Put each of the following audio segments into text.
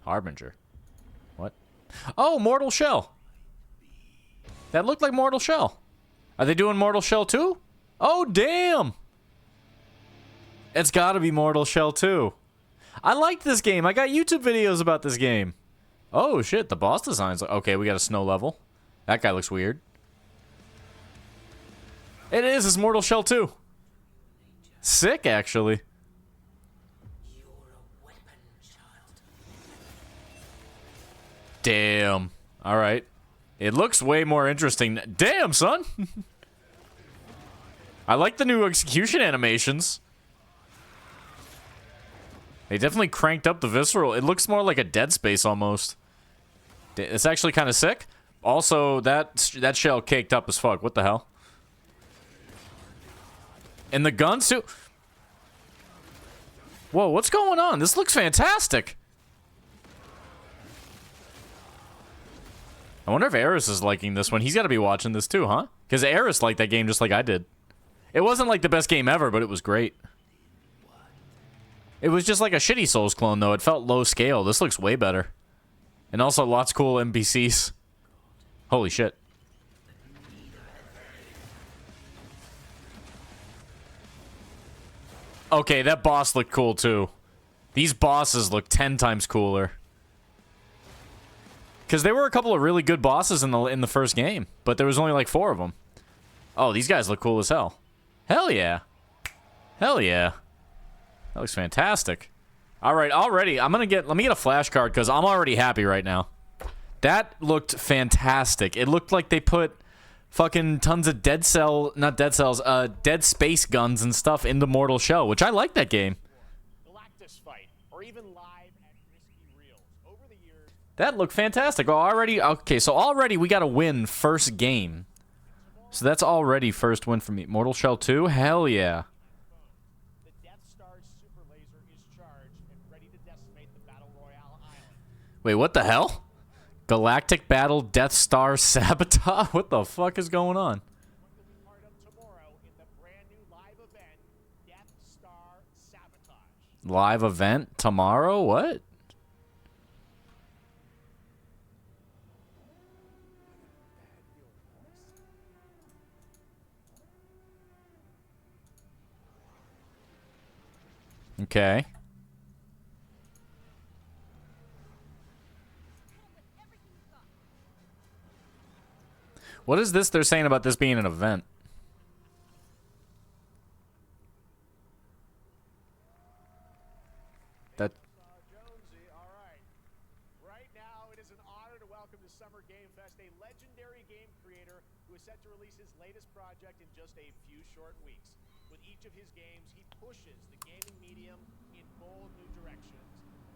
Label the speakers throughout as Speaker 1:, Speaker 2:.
Speaker 1: Harbinger. What? Oh, Mortal Shell. That looked like Mortal Shell. Are they doing Mortal Shell 2? Oh, damn. It's gotta be Mortal Shell 2. I liked this game. I got YouTube videos about this game. Oh, shit. The boss designs. Okay, we got a snow level. That guy looks weird. It is. It's Mortal Shell 2. Sick, actually. Damn. Alright. It looks way more interesting. Damn, son! I like the new execution animations. They definitely cranked up the visceral. It looks more like a Dead Space almost. It's actually kind of sick. Also, that shell caked up as fuck. What the hell? And the gun suit. Whoa, what's going on? This looks fantastic. I wonder if Eris is liking this one. He's got to be watching this too, huh? Because Eris liked that game just like I did. It wasn't like the best game ever, but it was great. It was just like a shitty Souls clone, though. It felt low scale. This looks way better. And also lots of cool NPCs. Holy shit. Okay, that boss looked cool, too. These bosses look 10 times cooler. Because there were a couple of really good bosses in the first game, but there was only like 4 of them. Oh, these guys look cool as hell. Hell yeah. Hell yeah. That looks fantastic. All right, already, let me get a flashcard because I'm already happy right now. That looked fantastic. It looked like they put fucking tons of Dead Space guns and stuff into Mortal Shell, which I like that game. That looked fantastic. Oh, okay, so already we got a win first game. So that's already first win for me. Mortal Shell 2? Hell yeah. Wait, what the hell? Galactic Battle Death Star Sabotage? What the fuck is going on? Live event tomorrow? What? Okay. What is this they're saying about this being an event? That...
Speaker 2: Jonesy, all right. Right now, it is an honor to welcome to Summer Game Fest a legendary game creator who is set to release his latest project in just a few short weeks. With each of his games, he pushes the gaming medium in bold new directions,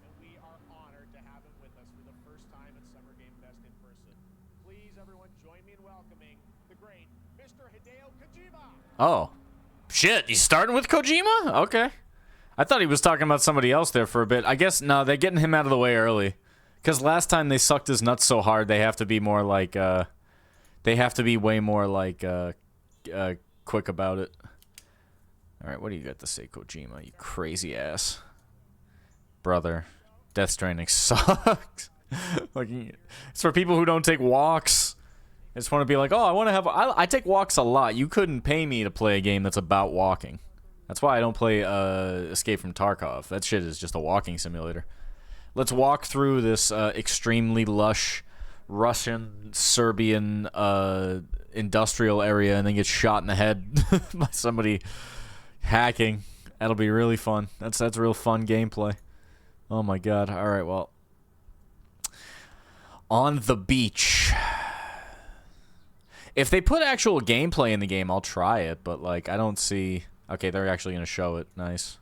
Speaker 2: and we are honored to have him with us for the first time at Summer Game Fest in person. Please, everyone, join me in welcoming the great Mr. Hideo Kojima.
Speaker 1: Oh. Shit, he's starting with Kojima? Okay. I thought he was talking about somebody else there for a bit. I guess, no, they're getting him out of the way early. Because last time they sucked his nuts so hard, they have to be more like, they have to be way more like, quick about it. Alright, what do you got to say, Kojima, you crazy ass? Brother, Death Stranding sucks. Like, it's for people who don't take walks. I just want to be like, oh, I want to have... I take walks a lot. You couldn't pay me to play a game that's about walking. That's why I don't play Escape from Tarkov. That shit is just a walking simulator. Let's walk through this extremely lush Russian, Serbian industrial area and then get shot in the head by somebody hacking. That'll be really fun. That's real fun gameplay. Oh my god. All right, well. On the beach. If they put actual gameplay in the game, I'll try it, but like I don't see... Okay, they're actually going to show it. Nice.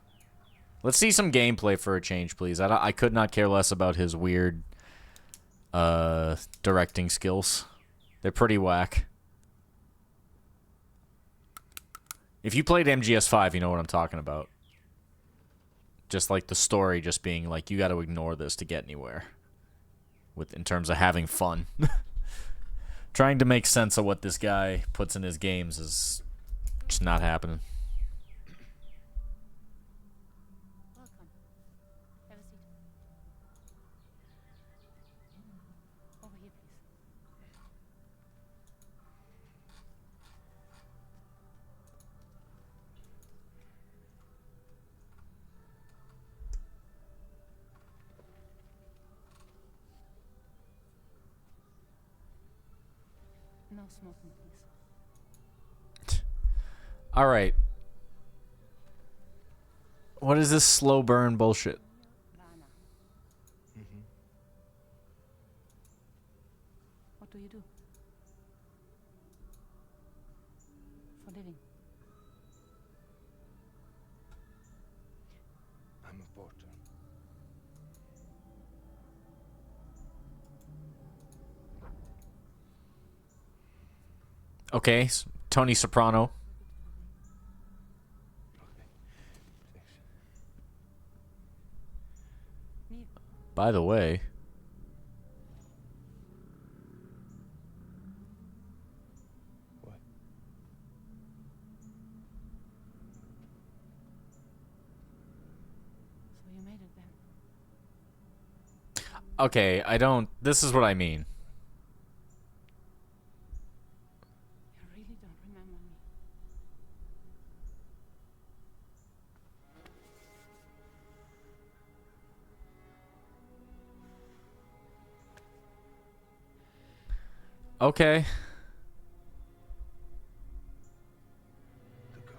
Speaker 1: Let's see some gameplay for a change, please. I could not care less about his weird directing skills. They're pretty whack. If you played MGS5, you know what I'm talking about. Just like the story just being like, you got to ignore this to get anywhere. In terms of having fun. Trying to make sense of what this guy puts in his games is just not happening.
Speaker 3: No smoking, please.
Speaker 1: All right. What is this slow burn bullshit?
Speaker 3: Rana. What do you do? For living.
Speaker 4: I'm a porter.
Speaker 1: Okay, Tony Soprano.
Speaker 3: Me.
Speaker 1: By the way,
Speaker 4: What?
Speaker 3: So you made it then.
Speaker 1: okay, I don't. This is what I mean.
Speaker 3: You really don't remember me.
Speaker 1: Okay.
Speaker 4: The girl.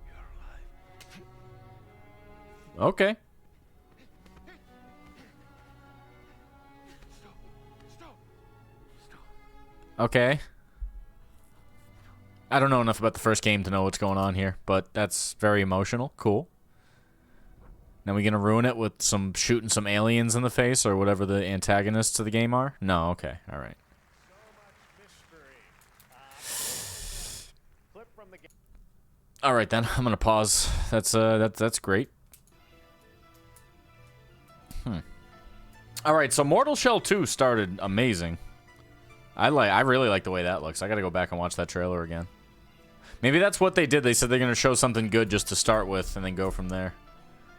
Speaker 4: You're alive.
Speaker 1: Okay.
Speaker 4: Stop. Stop. Stop.
Speaker 1: Okay. I don't know enough about the first game to know what's going on here, but that's very emotional. Cool. Now we gonna ruin it with some shooting some aliens in the face or whatever the antagonists of the game are? No, okay, all right.
Speaker 2: So much mystery. Clip from the game.
Speaker 1: All right then, I'm gonna pause. That's great. All right, so Mortal Shell 2 started amazing. I really like the way that looks. I gotta go back and watch that trailer again. Maybe that's what they did. They said they're gonna show something good just to start with and then go from there.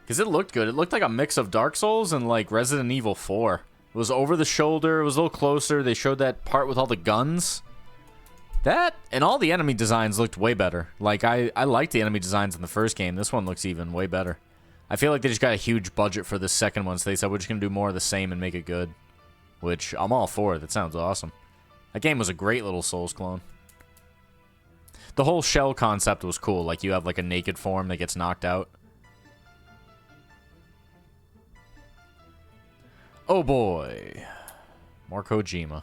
Speaker 1: Because it looked good. It looked like a mix of Dark Souls and like Resident Evil 4. It was over the shoulder. It was a little closer. They showed that part with all the guns. That and all the enemy designs looked way better. Like I liked the enemy designs in the first game. This one looks even way better. I feel like they just got a huge budget for this second one, so they said we're just gonna do more of the same and make it good. Which I'm all for. That sounds awesome. That game was a great little Souls clone. The whole shell concept was cool. Like you have like a naked form that gets knocked out. Oh boy. More Kojima.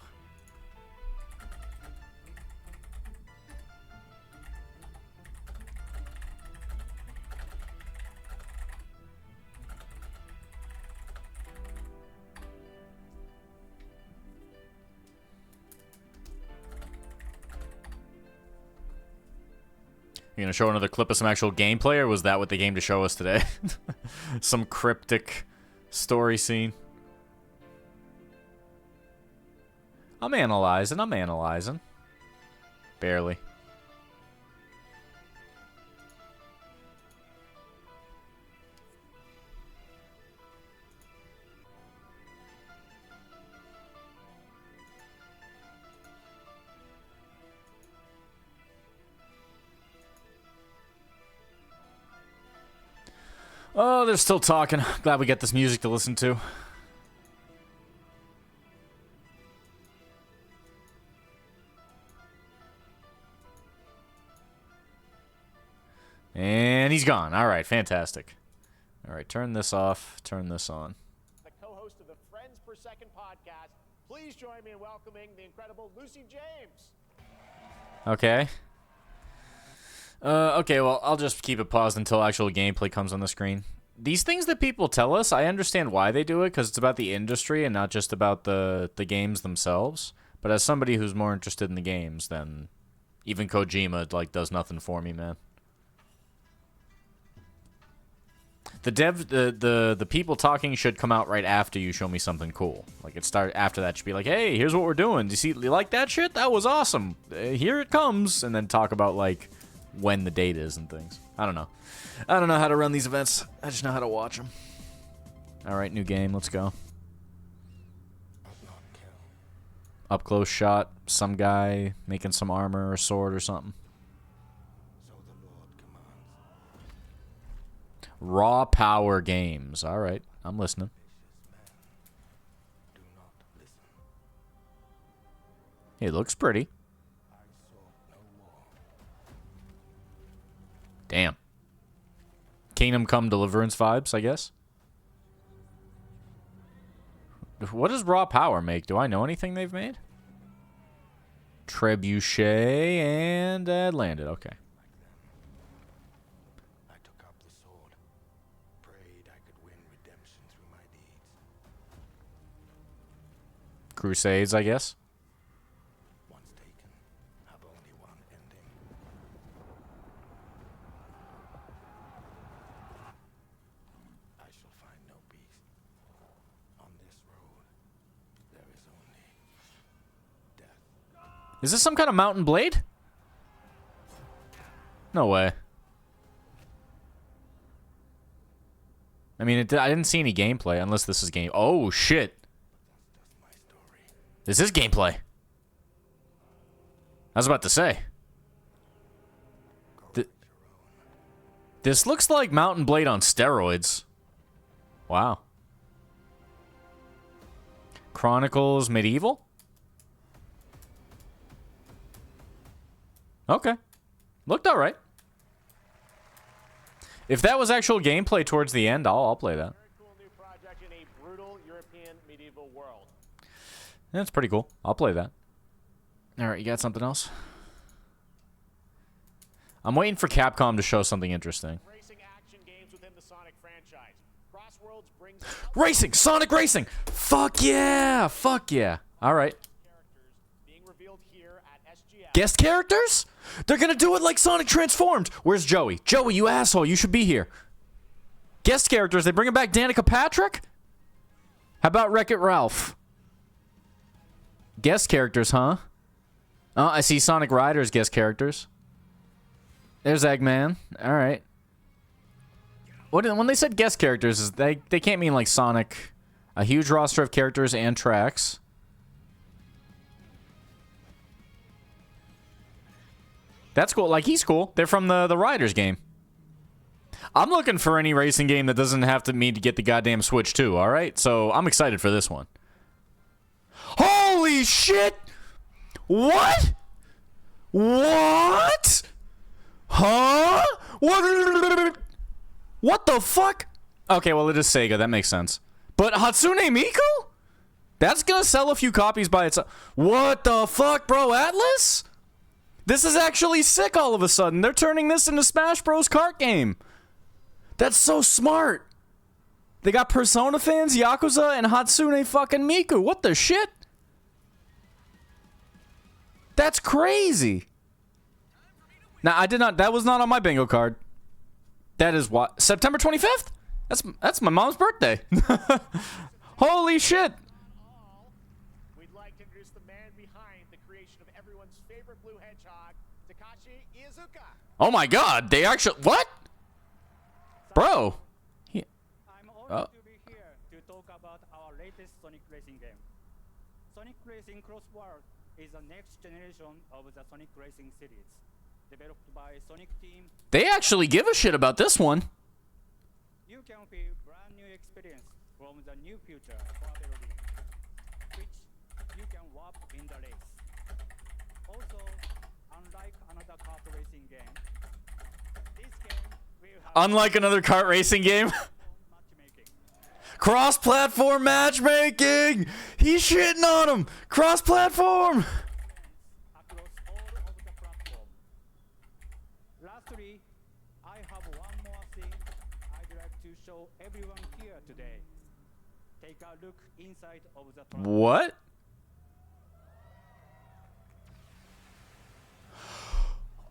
Speaker 1: You gonna show another clip of some actual gameplay, or was that what they came to show us today? Some cryptic story scene. I'm analyzing. Barely. Oh, they're still talking. Glad we get this music to listen to. And he's gone. All right, fantastic. All right, turn this off. Turn this on.
Speaker 2: The co-host of the Friends Per Second podcast. Please join me in welcoming the incredible Lucy James.
Speaker 1: Okay. Okay, well, I'll just keep it paused until actual gameplay comes on the screen. These things that people tell us, I understand why they do it, because it's about the industry and not just about the games themselves. But as somebody who's more interested in the games, then even Kojima, like, does nothing for me, man. The people talking should come out right after you show me something cool. Like, it start after that should be like, hey, here's what we're doing. Do you like that shit? That was awesome. Here it comes. And then talk about, like, when the date is and things. I don't know. I don't know how to run these events. I just know how to watch them. All right, new game. Let's go. Up close shot. Some guy making some armor or sword or something.
Speaker 4: So the Lord commands.
Speaker 1: Raw Power Games. All right, I'm listening.
Speaker 4: Do not listen.
Speaker 1: It looks pretty. Damn. Kingdom Come Deliverance vibes, I guess. What does Raw Power make? Do I know anything they've made? Trebuchet and landed. Okay.
Speaker 4: I took up the sword, prayed I could win redemption through my deeds.
Speaker 1: Crusades, I guess.
Speaker 4: Once taken, have only one ending. I shall find no peace. On this road, there is only death.
Speaker 1: Is this some kind of mountain blade? No way. I mean, I didn't see any gameplay, unless this is game. Oh, shit.
Speaker 4: That's my story.
Speaker 1: This is gameplay. I was about to say. This looks like Mountain Blade on steroids. Wow. Chronicles Medieval? Okay. Looked alright. If that was actual gameplay towards the end, I'll play that.
Speaker 2: Very cool new project in a brutal European medieval world.
Speaker 1: That's pretty cool. I'll play that. Alright, you got something else? I'm waiting for Capcom to show something interesting.
Speaker 2: Racing action games within the Sonic franchise. Crossworlds brings
Speaker 1: Racing! Sonic Racing! Fuck yeah! Fuck yeah. Alright.
Speaker 2: characters being revealed here at SGS.
Speaker 1: Guest characters? They're gonna do it like Sonic Transformed. Where's Joey? Joey, you asshole. You should be here. Guest characters. They bringing back Danica Patrick? How about Wreck-It Ralph? Guest characters, huh? Oh, I see Sonic Riders guest characters. There's Eggman. All right. When they said guest characters, is they can't mean like Sonic. A huge roster of characters and tracks. That's cool. Like, he's cool. They're from the Riders game. I'm looking for any racing game that doesn't have to mean to get the goddamn Switch too, alright? So, I'm excited for this one. Holy shit! What? What? Huh? What the fuck? Okay, well, it is Sega. That makes sense. But Hatsune Miku? That's gonna sell a few copies by itself. What the fuck, bro? Atlas? This is actually sick all of a sudden. They're turning this into Smash Bros. Kart game. That's so smart. They got Persona fans, Yakuza, and Hatsune fucking Miku. What the shit? That's crazy. Now, I did not... That was not on my bingo card. That is what... September 25th? That's my mom's birthday. Holy shit.
Speaker 2: We'd like to introduce the man behind the creation of everyone's favorite blue hedgehog, Takashi Iizuka.
Speaker 1: Oh my god. They actually... What? Bro.
Speaker 5: I'm honored to be here to talk about our latest Sonic Racing game. Sonic Racing Cross World is the next generation of the Sonic Racing series, developed by Sonic Team.
Speaker 1: They actually give a shit about this one.
Speaker 5: You can feel brand new experience from the new future Fabelody, which you can warp in the race. Also, unlike another kart racing game, this game will have
Speaker 1: Unlike another kart racing game.
Speaker 5: matchmaking.
Speaker 1: Cross-platform matchmaking! He's shitting on him! Cross-platform!
Speaker 5: Across all of the platform. Lastly, I have one more thing I'd like to show everyone here today. Take a look inside of the truck.
Speaker 1: What?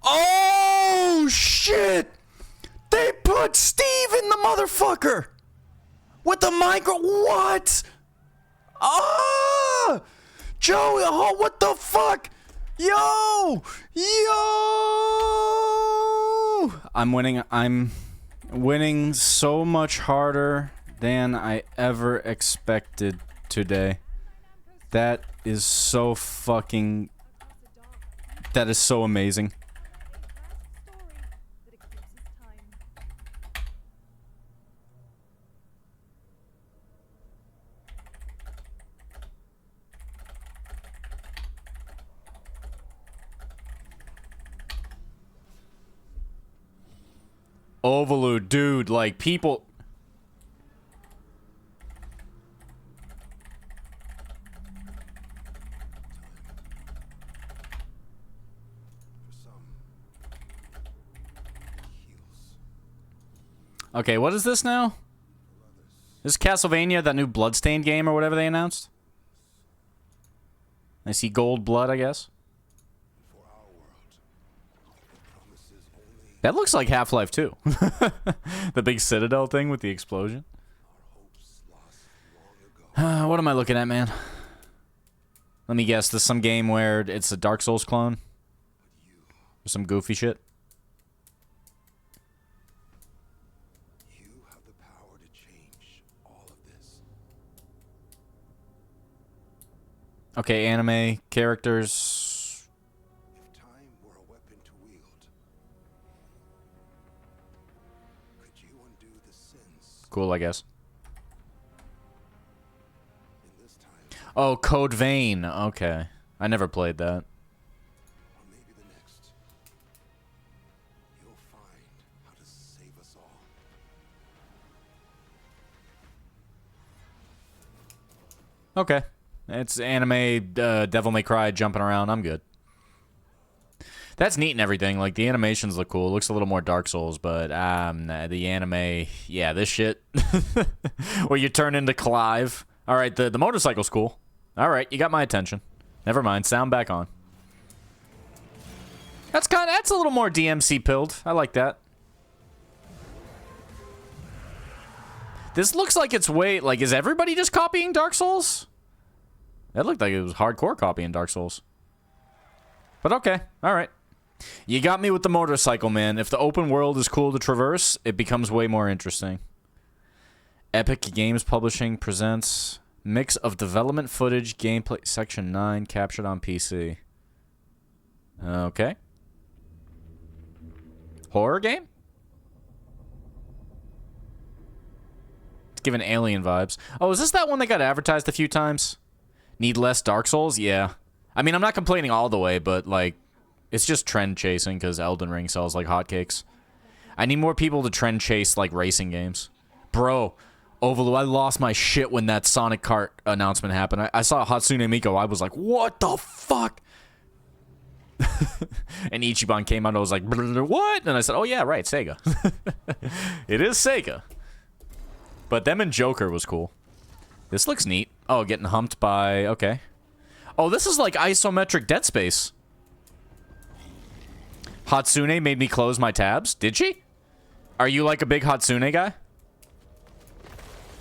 Speaker 1: Oh, shit! They put Steve in the motherfucker! With the micro... What? Ah! Joey, oh, what the fuck? Yo! Yo! I'm winning so much harder than I ever expected today. That is so fucking... That is so amazing. Overload, dude, like people.
Speaker 4: For some, it heals.
Speaker 1: Okay, what is this now? This is Castlevania, that new Bloodstained game or whatever they announced. I see gold blood, I guess.
Speaker 4: For our world, it promises only
Speaker 1: That looks like Half-Life 2. The big Citadel thing with the explosion.
Speaker 4: our hopes lost long ago.
Speaker 1: What am I looking at, man? Let me guess. This is some game where it's a Dark Souls clone? Or some goofy shit?
Speaker 4: You have the power to change all of this.
Speaker 1: Okay, anime characters.
Speaker 4: If time were a weapon to wield, could you undo the sins
Speaker 1: Cool, I guess.
Speaker 4: in this time,
Speaker 1: Oh, Code Vein. Okay. I never played that.
Speaker 4: or maybe the next? You'll find how to save us all.
Speaker 1: Okay. It's anime, Devil May Cry jumping around. I'm good. That's neat and everything. Like, the animations look cool. It looks a little more Dark Souls, but the anime, yeah, this shit. Where you turn into Clive. All right, the motorcycle's cool. All right, you got my attention. Never mind. Sound back on. That's a little more DMC pilled. I like that. This looks like it's way, like, is everybody just copying Dark Souls? That looked like it was hardcore copying Dark Souls. But okay, alright. You got me with the motorcycle, man. If the open world is cool to traverse, it becomes way more interesting. Epic Games Publishing presents mix of development footage, gameplay, section 9, captured on PC. Okay. Horror game? It's giving Alien vibes. Oh, is this that one that got advertised a few times? Need less Dark Souls? Yeah. I mean, I'm not complaining all the way, but, like, it's just trend chasing because Elden Ring sells like hotcakes. I need more people to trend chase, like, racing games. Bro, Overlord, I lost my shit when that Sonic Kart announcement happened. I saw Hatsune Miku. I was like, what the fuck? And Ichiban came out and I was like, what? And I said, oh, yeah, right, Sega. It is Sega. But them and Joker was cool. This looks neat. Oh, getting humped by... Okay. Oh, this is like isometric Dead Space. Hatsune made me close my tabs. Did she? Are you like a big Hatsune guy?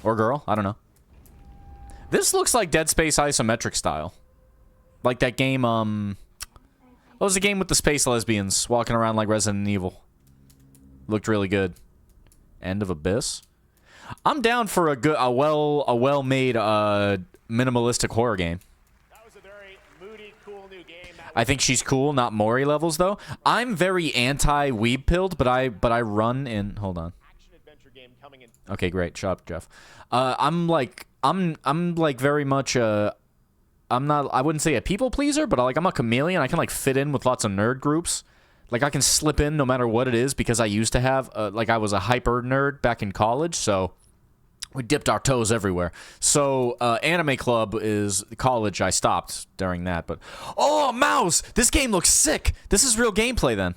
Speaker 1: Or girl? I don't know. This looks like Dead Space isometric style. Like that game, what was the game with the space lesbians walking around like Resident Evil? Looked really good. End of Abyss? I'm down for a well-made minimalistic horror game.
Speaker 2: That was a very moody, cool new game.
Speaker 1: I think she's cool, not Mori levels though. I'm very anti-weeb pilled, but I run in. Hold on.
Speaker 2: Action adventure game coming in.
Speaker 1: Okay, great. Shut up, Jeff. I'm like very much I'm not. I wouldn't say a people pleaser, but I'm a chameleon. I can like fit in with lots of nerd groups. Like, I can slip in no matter what it is because I used to have, like, I was a hyper nerd back in college, so we dipped our toes everywhere. So, Anime Club is college. I stopped during that, but... Oh, mouse! This game looks sick! This is real gameplay, then.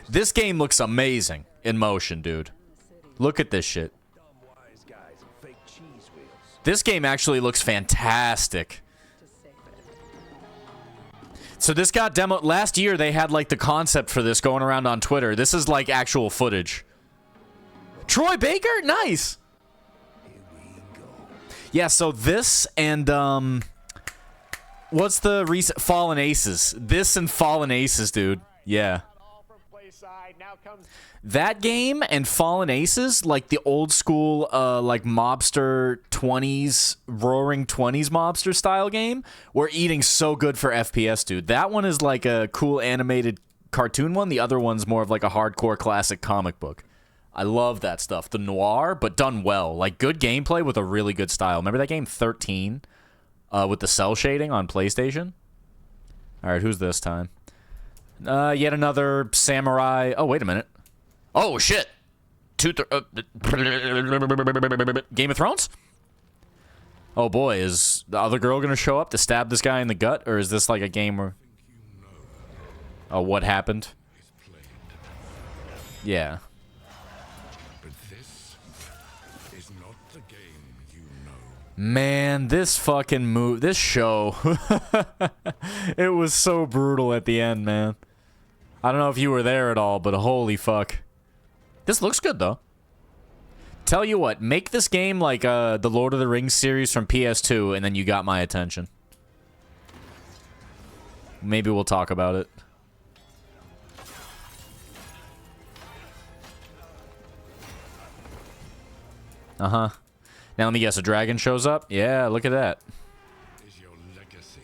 Speaker 1: This game looks amazing in motion, dude. Look at this shit. This game actually looks fantastic. So this got demo last year. They had like the concept for this going around on Twitter. This is like actual footage. Troy Baker, nice. Yeah. So this and what's the recent Fallen Aces? This and Fallen Aces, dude. Yeah.
Speaker 2: All from play side. Now comes
Speaker 1: That game and Fallen Aces, like the old school, like mobster 20s, roaring 20s mobster style game, were eating so good for FPS, dude. That one is like a cool animated cartoon one. The other one's more of like a hardcore classic comic book. I love that stuff. The noir, but done well. Like good gameplay with a really good style. Remember that game 13 with the cell shading on PlayStation? All right, who's this time? Yet another samurai. Oh, wait a minute. Oh, shit. Game of Thrones? Oh, boy. Is the other girl going to show up to stab this guy in the gut? Or is this like a game where... Oh, what happened? Yeah.
Speaker 4: But this is not the game you know.
Speaker 1: Man, this fucking this show. It was so brutal at the end, man. I don't know if you were there at all, but holy fuck. This looks good, though. Tell you what, make this game like the Lord of the Rings series from PS2, and then you got my attention. Maybe we'll talk about it. Uh-huh. Now let me guess, a dragon shows up? Yeah, look at that.
Speaker 4: Is your legacy.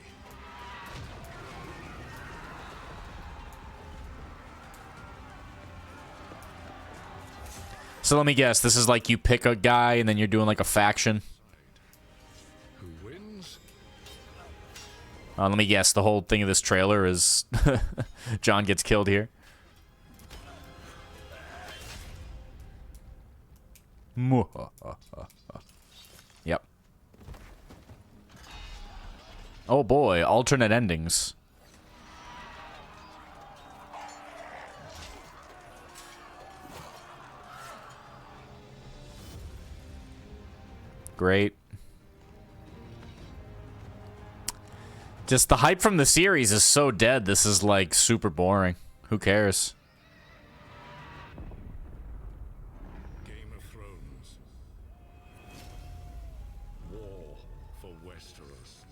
Speaker 1: So let me guess, this is like you pick a guy and then you're doing like a faction.
Speaker 4: Who wins?
Speaker 1: Let me guess, the whole thing of this trailer is John gets killed here. Yep. Oh boy, alternate endings. Great. Just the hype from the series is so dead, this is like super boring. Who cares?
Speaker 4: Game of Thrones. War for Westeros.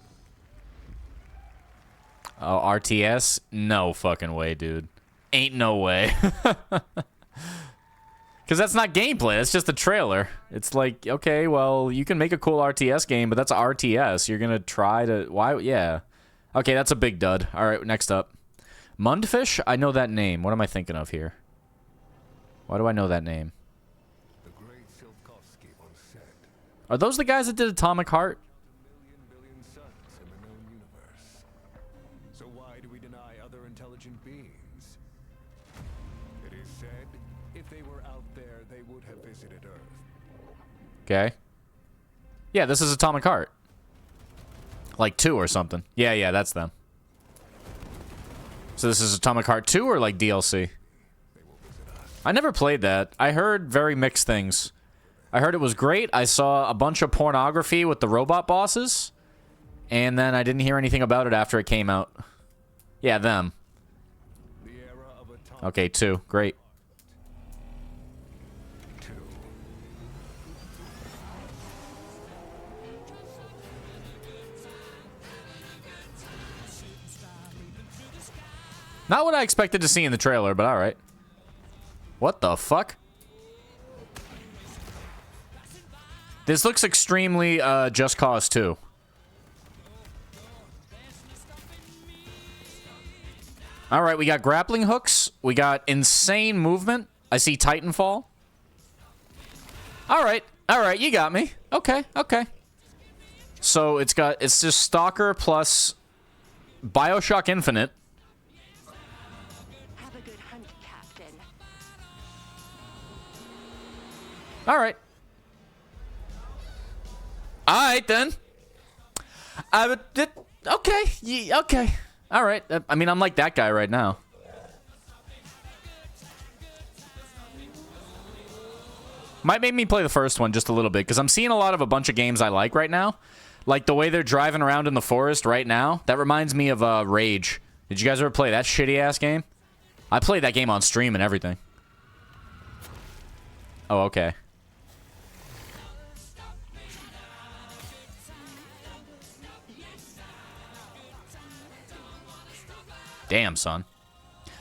Speaker 1: Oh, RTS? No fucking way, dude. Ain't no way. Because that's not gameplay, that's just a trailer. It's like, okay, well, you can make a cool RTS game, but that's a RTS. You're gonna try to... Why? Yeah. Okay, that's a big dud. Alright, next up. Mundfish? I know that name. What am I thinking of here? Why do I know that name?
Speaker 4: The great Silkovsky once said,
Speaker 1: Are those the guys that did Atomic Heart?
Speaker 4: billion suns in the known universe. So why do we deny other intelligent beings? It is said, if they were out there, they would have visited Earth.
Speaker 1: Okay. Yeah, this is Atomic Heart. Like 2 or something. Yeah, that's them. So this is Atomic Heart 2 or like DLC? I never played that. I heard very mixed things. I heard it was great. I saw a bunch of pornography with the robot bosses. And then I didn't hear anything about it after it came out. Yeah, them.
Speaker 4: The era of atomic
Speaker 1: Okay, 2. Great.
Speaker 4: 2.
Speaker 1: Not what I expected to see in the trailer, but alright. What the fuck? This looks extremely Just Cause 2. Alright, we got grappling hooks. We got insane movement. I see Titanfall. Alright, you got me. Okay. So it's just Stalker plus BioShock Infinite.
Speaker 6: Have a good hunt, Captain.
Speaker 1: Alright. Alright, then. Okay. Okay. Alright. I mean, I'm like that guy right now. Might make me play the first one just a little bit, because I'm seeing a bunch of games I like right now. Like the way they're driving around in the forest right now. That reminds me of Rage. Did you guys ever play that shitty-ass game? I played that game on stream and everything. Oh, okay. Damn, son.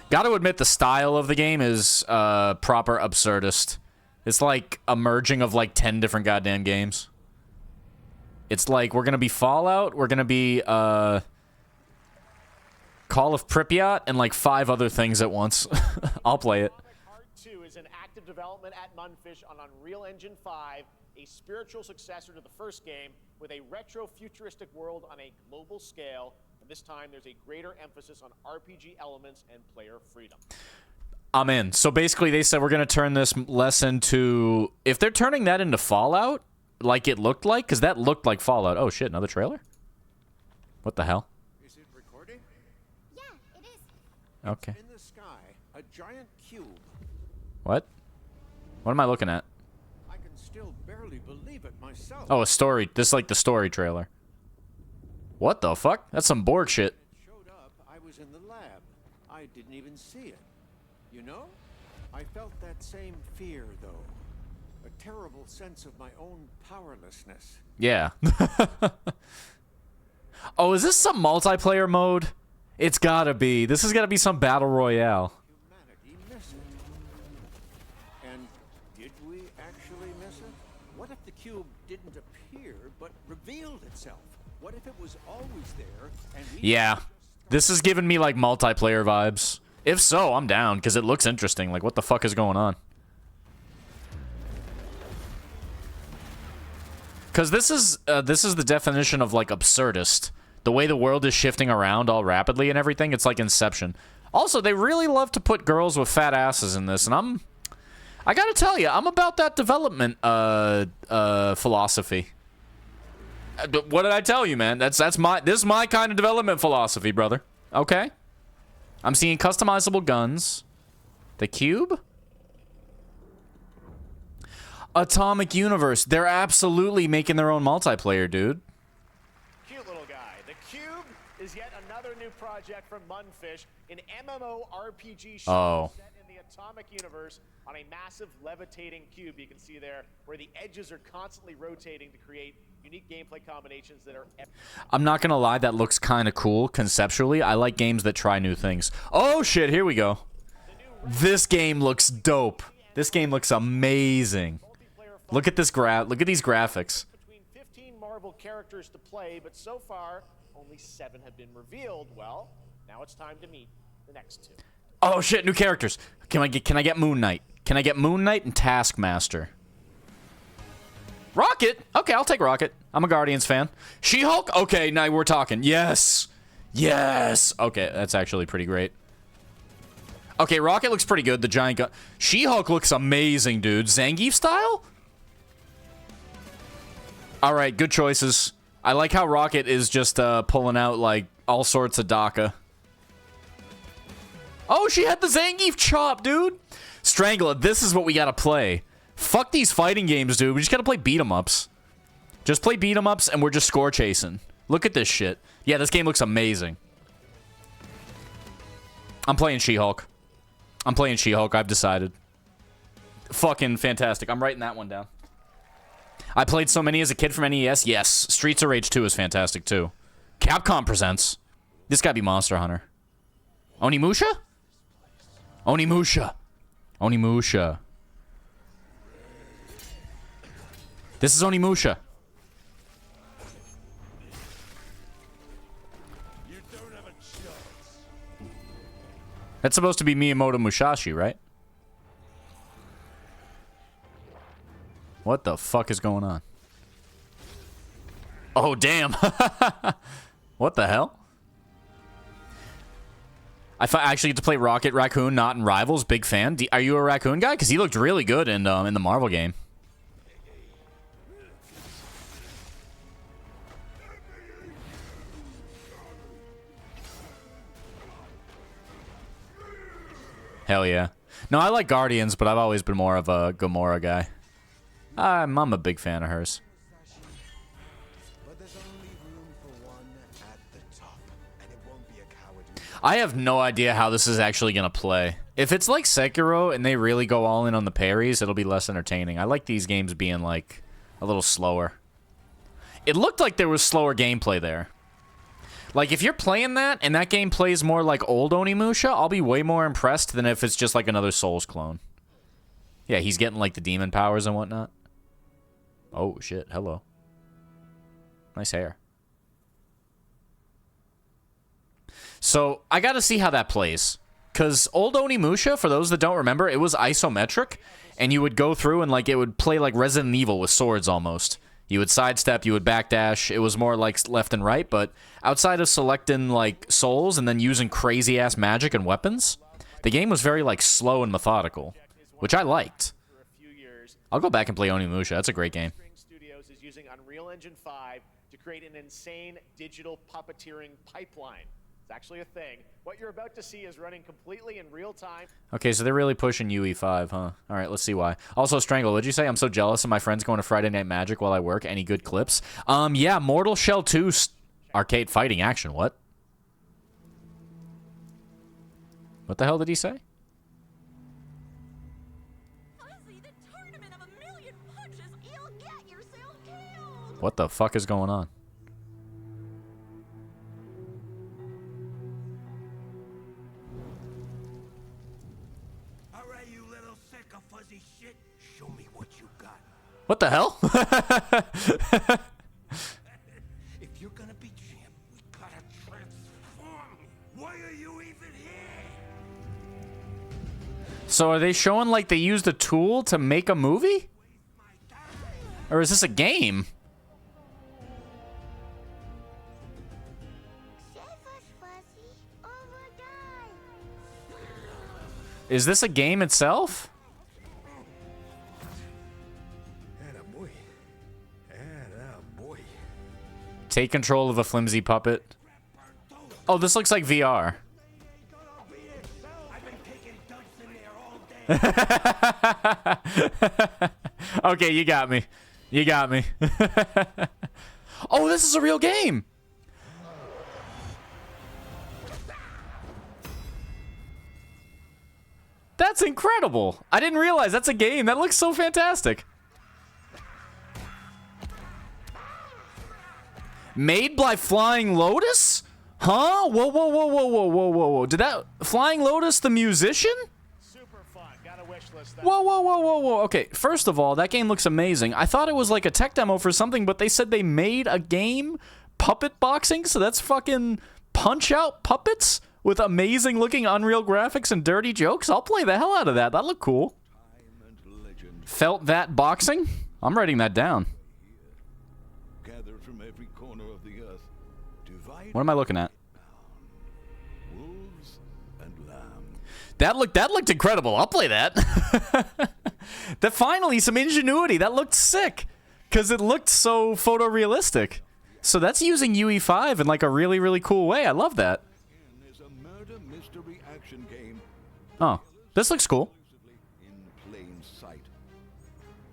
Speaker 1: Gotta admit, the style of the game is proper absurdist. It's like a merging of like 10 different goddamn games. It's like we're gonna be Fallout, we're gonna be Call of Pripyat, and like 5 other things at once. I'll play it.
Speaker 2: Atomic Heart 2 is in active development at Mundfish on Unreal Engine 5, a spiritual successor to the first game with a retro-futuristic world on a global scale, And this time, there's a greater emphasis on RPG elements and player freedom.
Speaker 1: I'm in. So basically, they said we're going to turn this less into... If they're turning that into Fallout, like it looked like, because that looked like Fallout. Oh, shit, another trailer? What the hell?
Speaker 2: Is it recording?
Speaker 7: Yeah, it is.
Speaker 1: Okay.
Speaker 2: In the sky, a giant cube.
Speaker 1: What? What am I looking at?
Speaker 2: I can still barely believe it myself.
Speaker 1: Oh, a story. This is like the story trailer. What the fuck? That's some Borg shit.
Speaker 2: It showed up, I was in the lab. I didn't even see it. You know? I felt that same fear, though. A terrible sense of my own powerlessness.
Speaker 1: Yeah. Oh, is this some multiplayer mode? It's gotta be. This has gotta be some battle royale.
Speaker 2: Humanity missed it. And did we actually miss it? What if the cube didn't appear, but revealed itself? What if it was always there, and we...
Speaker 1: Yeah. This is giving me, like, multiplayer vibes. If so, I'm down, because it looks interesting. Like, what the fuck is going on? Because this is the definition of, like, absurdist. The way the world is shifting around all rapidly and everything, it's like Inception. Also, they really love to put girls with fat asses in this, and I gotta tell you, I'm about that development philosophy. What did I tell you, man? This is my kind of development philosophy, brother. Okay? I'm seeing customizable guns. The cube? Atomic Universe. They're absolutely making their own multiplayer, dude.
Speaker 2: Cute little guy. The cube is yet another new project from Munfish, an MMORPG show set in the Atomic Universe on a massive levitating cube you can see there, where the edges are constantly rotating to create unique gameplay combinations that are...
Speaker 1: I'm not gonna lie, that looks kind of cool conceptually. I like games that try new things. Oh shit, here we go. This game looks dope. This game looks amazing. Look at this look at these graphics.
Speaker 2: Between 15 Marvel characters to play, but so far only 7 have been revealed. Well, now it's time to meet the next 2.
Speaker 1: Oh shit, new characters. Can I get Moon Knight? Can I get Moon Knight and Taskmaster? Rocket? Okay, I'll take Rocket. I'm a Guardians fan. She-Hulk? Okay, now we're talking. Yes. Yes. Okay, that's actually pretty great. Okay, Rocket looks pretty good. The giant gun. She-Hulk looks amazing, dude. Zangief style? All right, good choices. I like how Rocket is just pulling out, like, all sorts of DACA. Oh, she had the Zangief chop, dude. Strangler, this is what we gotta play. Fuck these fighting games, dude. We just gotta play beat-em-ups. Just play beat-em-ups, and we're just score chasing. Look at this shit. Yeah, this game looks amazing. I'm playing She-Hulk. I'm playing She-Hulk, I've decided. Fucking fantastic. I'm writing that one down. I played so many as a kid from NES. Yes. Streets of Rage 2 is fantastic, too. Capcom presents. This gotta be Monster Hunter. Onimusha? Onimusha. Onimusha. This is Onimusha.
Speaker 4: You don't have a chance.
Speaker 1: That's supposed to be Miyamoto Musashi, right? What the fuck is going on? Oh, damn. What the hell? I actually get to play Rocket Raccoon, not in Rivals. Big fan. Are you a Raccoon guy? Because he looked really good in the Marvel game. Hell yeah. No, I like Guardians, but I've always been more of a Gamora guy. I'm a big fan of hers.
Speaker 4: But there's only room for one at the top, and it won't be a coward who...
Speaker 1: I have no idea how this is actually going to play. If it's like Sekiro and they really go all in on the parries, it'll be less entertaining. I like these games being, like, a little slower. It looked like there was slower gameplay there. Like, if you're playing that and that game plays more like old Onimusha, I'll be way more impressed than if it's just like another Souls clone. Yeah, he's getting, like, the demon powers and whatnot. Oh, shit. Hello. Nice hair. So, I gotta see how that plays. Because old Onimusha, for those that don't remember, it was isometric. And you would go through and, like, it would play like Resident Evil with swords almost. You would sidestep, you would backdash. It was more like left and right, but outside of selecting like souls and then using crazy ass magic and weapons, the game was very like slow and methodical, which I liked.
Speaker 2: For a few years,
Speaker 1: I'll go back and play Onimusha. That's a great game.
Speaker 2: String Studios is using Unreal Engine 5 to create an insane digital puppeteering pipeline. It's actually a thing. What you're about to see is running completely in real time.
Speaker 1: Okay, so they're really pushing UE5, huh? All right, let's see why. Also, Strangle, what'd you say? I'm so jealous of my friends going to Friday Night Magic while I work. Any good clips? Yeah, Mortal Shell 2 arcade fighting action. What? What the hell did he say?
Speaker 6: Fuzzy, the tournament of a million punches, you'll get yourself killed.
Speaker 1: What the fuck is going on?
Speaker 4: All right, you little sick of fuzzy shit. Show me what you got.
Speaker 1: What the hell?
Speaker 4: If you're gonna be champ, we gotta transform. Why are you even here?
Speaker 1: So are they showing like they used a tool to make a movie? Or is this a game?
Speaker 7: Save us, Fuzzy, or we'll die.
Speaker 1: Is this a game itself?
Speaker 4: Attaboy. Attaboy.
Speaker 1: Take control of a flimsy puppet. Oh, this looks like VR.
Speaker 4: I've been taking dumps in there all day.
Speaker 1: Okay, you got me. You got me. Oh, this is a real game. That's incredible. I didn't realize that's a game. That looks so fantastic. Made by Flying Lotus? Huh? Whoa, whoa, whoa, whoa, whoa, whoa, whoa, whoa. Did that... Flying Lotus the musician?
Speaker 2: Super fun. Got a wish list. That
Speaker 1: Whoa, whoa, whoa, whoa, whoa. Okay, first of all, that game looks amazing. I thought it was like a tech demo for something, but they said they made a game puppet boxing, so that's fucking Punch-Out puppets with amazing looking Unreal graphics and dirty jokes. I'll play the hell out of that. That looked cool. Felt that boxing? I'm writing that down.
Speaker 4: Gathered from every corner of the earth. Divided
Speaker 1: What am I looking at?
Speaker 4: wolves and lambs.
Speaker 1: That looked incredible. I'll play that. That finally some ingenuity. That looked sick. Cause it looked so photorealistic. So that's using UE5 in like a really, really cool way. I love that.
Speaker 4: Is a murder mystery action game
Speaker 1: Oh, this looks cool.
Speaker 4: in plain sight.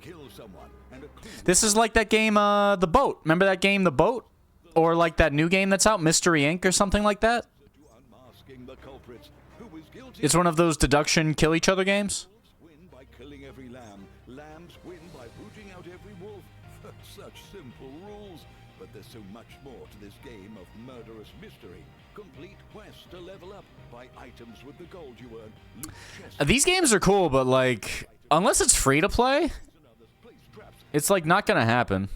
Speaker 4: Kill someone and a clue
Speaker 1: This is like that game, The Boat. Remember that game, The Boat? Or like that new game that's out, Mystery Inc. or something like that?
Speaker 4: to unmasking the culprits. Who is guilty?
Speaker 1: It's one of those deduction kill each other games.
Speaker 4: Wolves win by killing every lamb. Lambs win by rooting out every wolf. Such simple rules. But there's so much more to this game of murderous mystery. Complete quests to level up. Buy items with the gold you earn. Loot chests
Speaker 1: These games are cool, but like, unless it's free to play,
Speaker 4: and others. Place traps.
Speaker 1: it's like not gonna happen.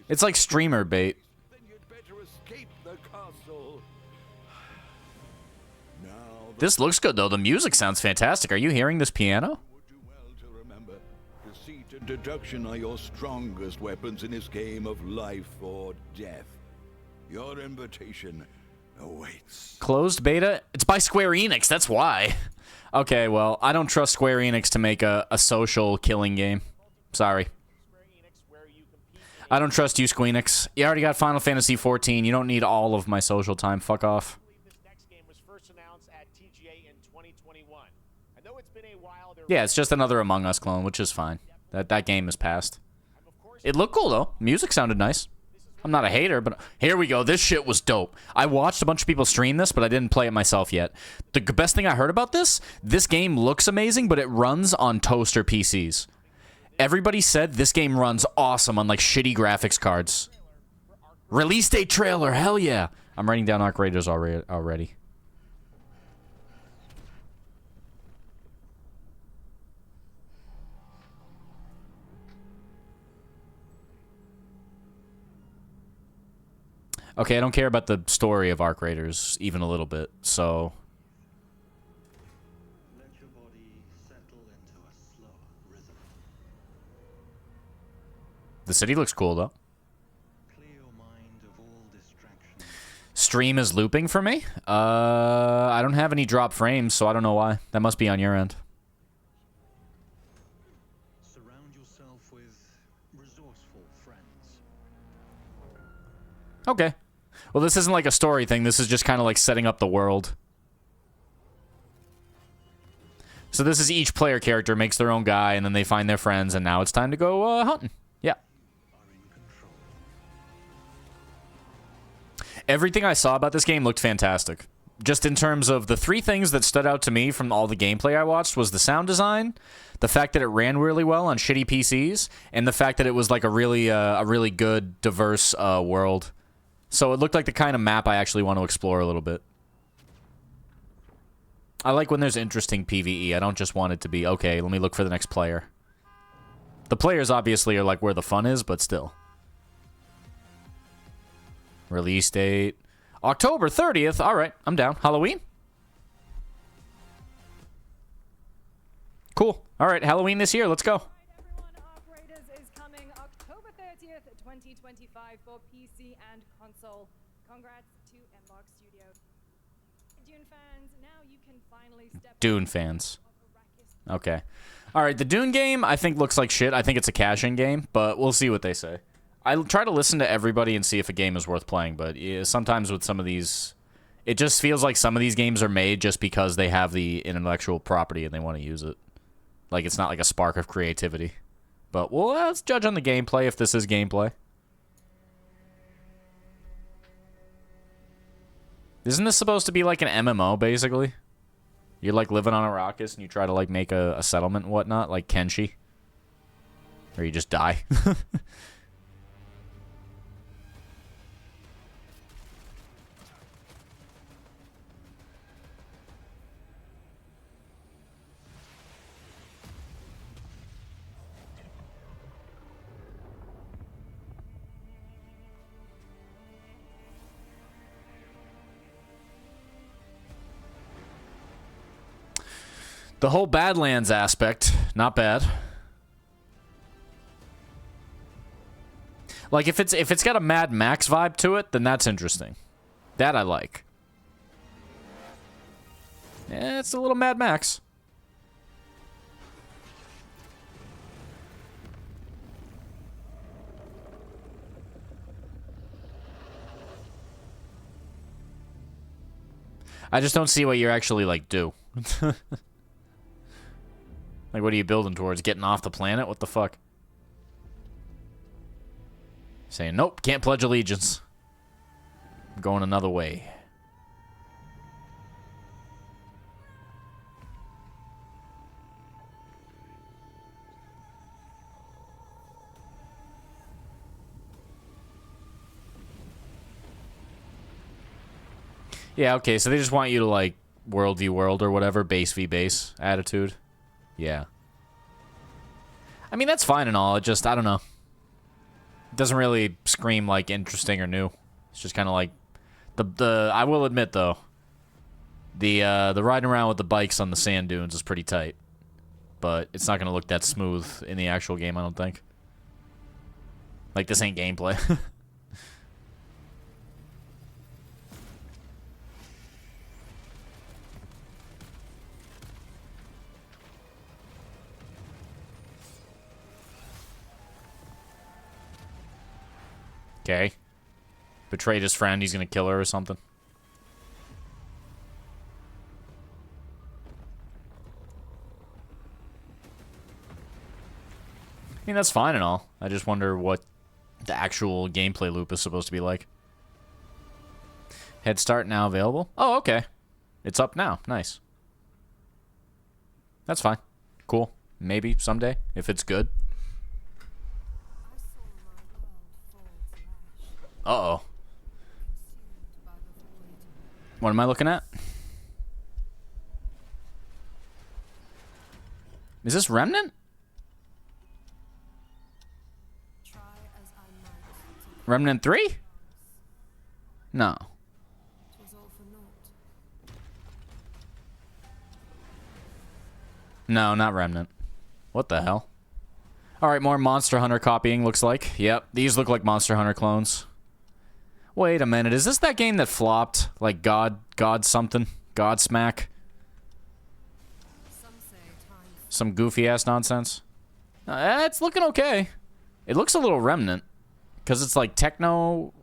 Speaker 1: It's like streamer bait.
Speaker 4: Then you'd better escape the castle. Now
Speaker 1: This looks good though. The music sounds fantastic. Are you hearing this piano?
Speaker 4: would do well to remember. Deceit and deduction are your strongest weapons in this game of life or death. Your invitation awaits.
Speaker 1: Closed beta? It's by Square Enix, that's why. Okay, well, I don't trust Square Enix to make a social killing game. Sorry.
Speaker 2: Square Enix, where you compete
Speaker 1: I don't trust you, Squeenix. You already got Final Fantasy XIV. You don't need all of my social time. Fuck off.
Speaker 2: this next game was first announced at TGA in 2021. I know it's been a while. There
Speaker 1: Yeah, it's just another Among Us clone, which is fine. That game is passed. It looked cool, though. Music sounded nice. I'm not a hater, but here we go. This shit was dope. I watched a bunch of people stream this, but I didn't play it myself yet. The best thing I heard about this game looks amazing, but it runs on toaster PCs. Everybody said this game runs awesome on, like, shitty graphics cards. Release date trailer, hell yeah. I'm writing down Arc Raiders already. Okay, I don't care about the story of Arc Raiders even a little bit, so...
Speaker 8: Let your body settle into a slower rhythm.
Speaker 1: The city looks cool, though. stream is looping for me. I don't have any drop frames, so I don't know why. That must be on your end.
Speaker 8: Surround yourself with resourceful friends.
Speaker 1: Okay. Well, this isn't like a story thing. This is just kind of like setting up the world. So this is each player character makes their own guy, and then they find their friends, and now it's time to go hunting. Yeah. Everything I saw about this game looked fantastic. Just in terms of the three things that stood out to me from all the gameplay I watched was the sound design, the fact that it ran really well on shitty PCs, and the fact that it was like a really good, diverse world. So it looked like the kind of map I actually want to explore a little bit. I like when there's interesting PvE. I don't just want it to be, okay, let me look for the next player. The players obviously are like where the fun is, but still. Release date. October 30th. All right, I'm down. Halloween? Cool. All right, Halloween this year. Let's go.
Speaker 9: Everyone, Arc Raiders is coming October 30th, 2025 for PC and console. Congrats to Embark Studio. Dune fans, now you can finally step
Speaker 1: Dune
Speaker 9: up
Speaker 1: fans.
Speaker 9: of Arrakis.
Speaker 1: Okay. All right, the Dune game I think looks like shit. I think it's a cash-in game, but we'll see what they say. I try to listen to everybody and see if a game is worth playing, but yeah, sometimes with some of these, it just feels like some of these games are made just because they have the intellectual property and they want to use it. Like, it's not like a spark of creativity. But, well, let's judge on the gameplay if this is gameplay. Isn't this supposed to be like an MMO, basically? You're, like, living on Arrakis and you try to, like, make a settlement and whatnot, like Kenshi. Or you just die. The whole Badlands aspect, not bad. Like if it's got a Mad Max vibe to it, then that's interesting. That I like. Yeah, it's a little Mad Max. I just don't see what you're actually like do. Like, what are you building towards? Getting off the planet? What the fuck? Saying, nope, can't pledge allegiance. I'm going another way. Yeah, okay, so they just want you to, like, world v world or whatever, base v base attitude. Yeah. I mean, that's fine and all. It just, I don't know. It doesn't really scream, like, interesting or new. It's just kind of like... I will admit, though, the riding around with the bikes on the sand dunes is pretty tight. But it's not going to look that smooth in the actual game, I don't think. Like, this ain't gameplay. Okay. Betrayed his friend, he's gonna kill her or something. I mean, that's fine and all. I just wonder what the actual gameplay loop is supposed to be like. Head start now available? Oh, okay. It's up now. Nice. That's fine. Cool. Maybe someday, if it's good. Uh-oh. What am I looking at? Is this Remnant? Remnant 3? No. No, not Remnant. What the hell? Alright, more Monster Hunter copying, looks like. Yep, these look like Monster Hunter clones. Wait a minute. Is this that game that flopped? Like God something? Godsmack? Some goofy-ass nonsense? It's looking okay. It looks a little Remnant. Because it's like techno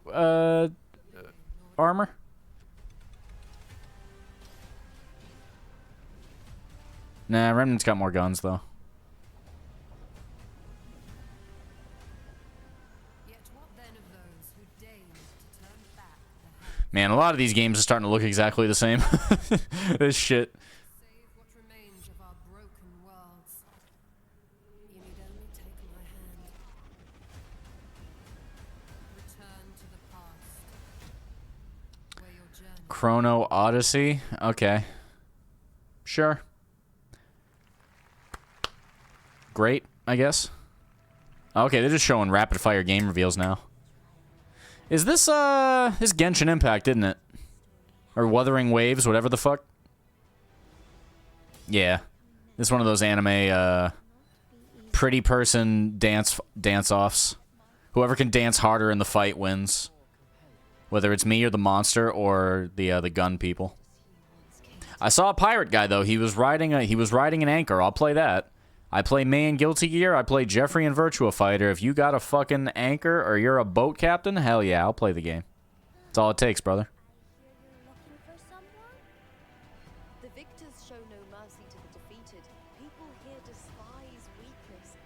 Speaker 1: armor. Nah, Remnant's got more guns, though. Man, a lot of these games are starting to look exactly the same. This shit. Chrono Odyssey? Okay. Sure. Great, I guess. Okay, they're just showing rapid fire game reveals now. Is this, this Genshin Impact, isn't it? Or Wuthering Waves, whatever the fuck? Yeah. This is one of those anime, pretty person dance-offs. Whoever can dance harder in the fight wins. Whether it's me or the monster or the gun people. I saw a pirate guy, though. He was riding an anchor. I'll play that. I play May in Guilty Gear. I play Jeffrey in Virtua Fighter. If you got a fucking anchor or you're a boat captain, hell yeah, I'll play the game. That's all it takes, brother.
Speaker 6: The victors show no mercy to the defeated. People here despise weakness.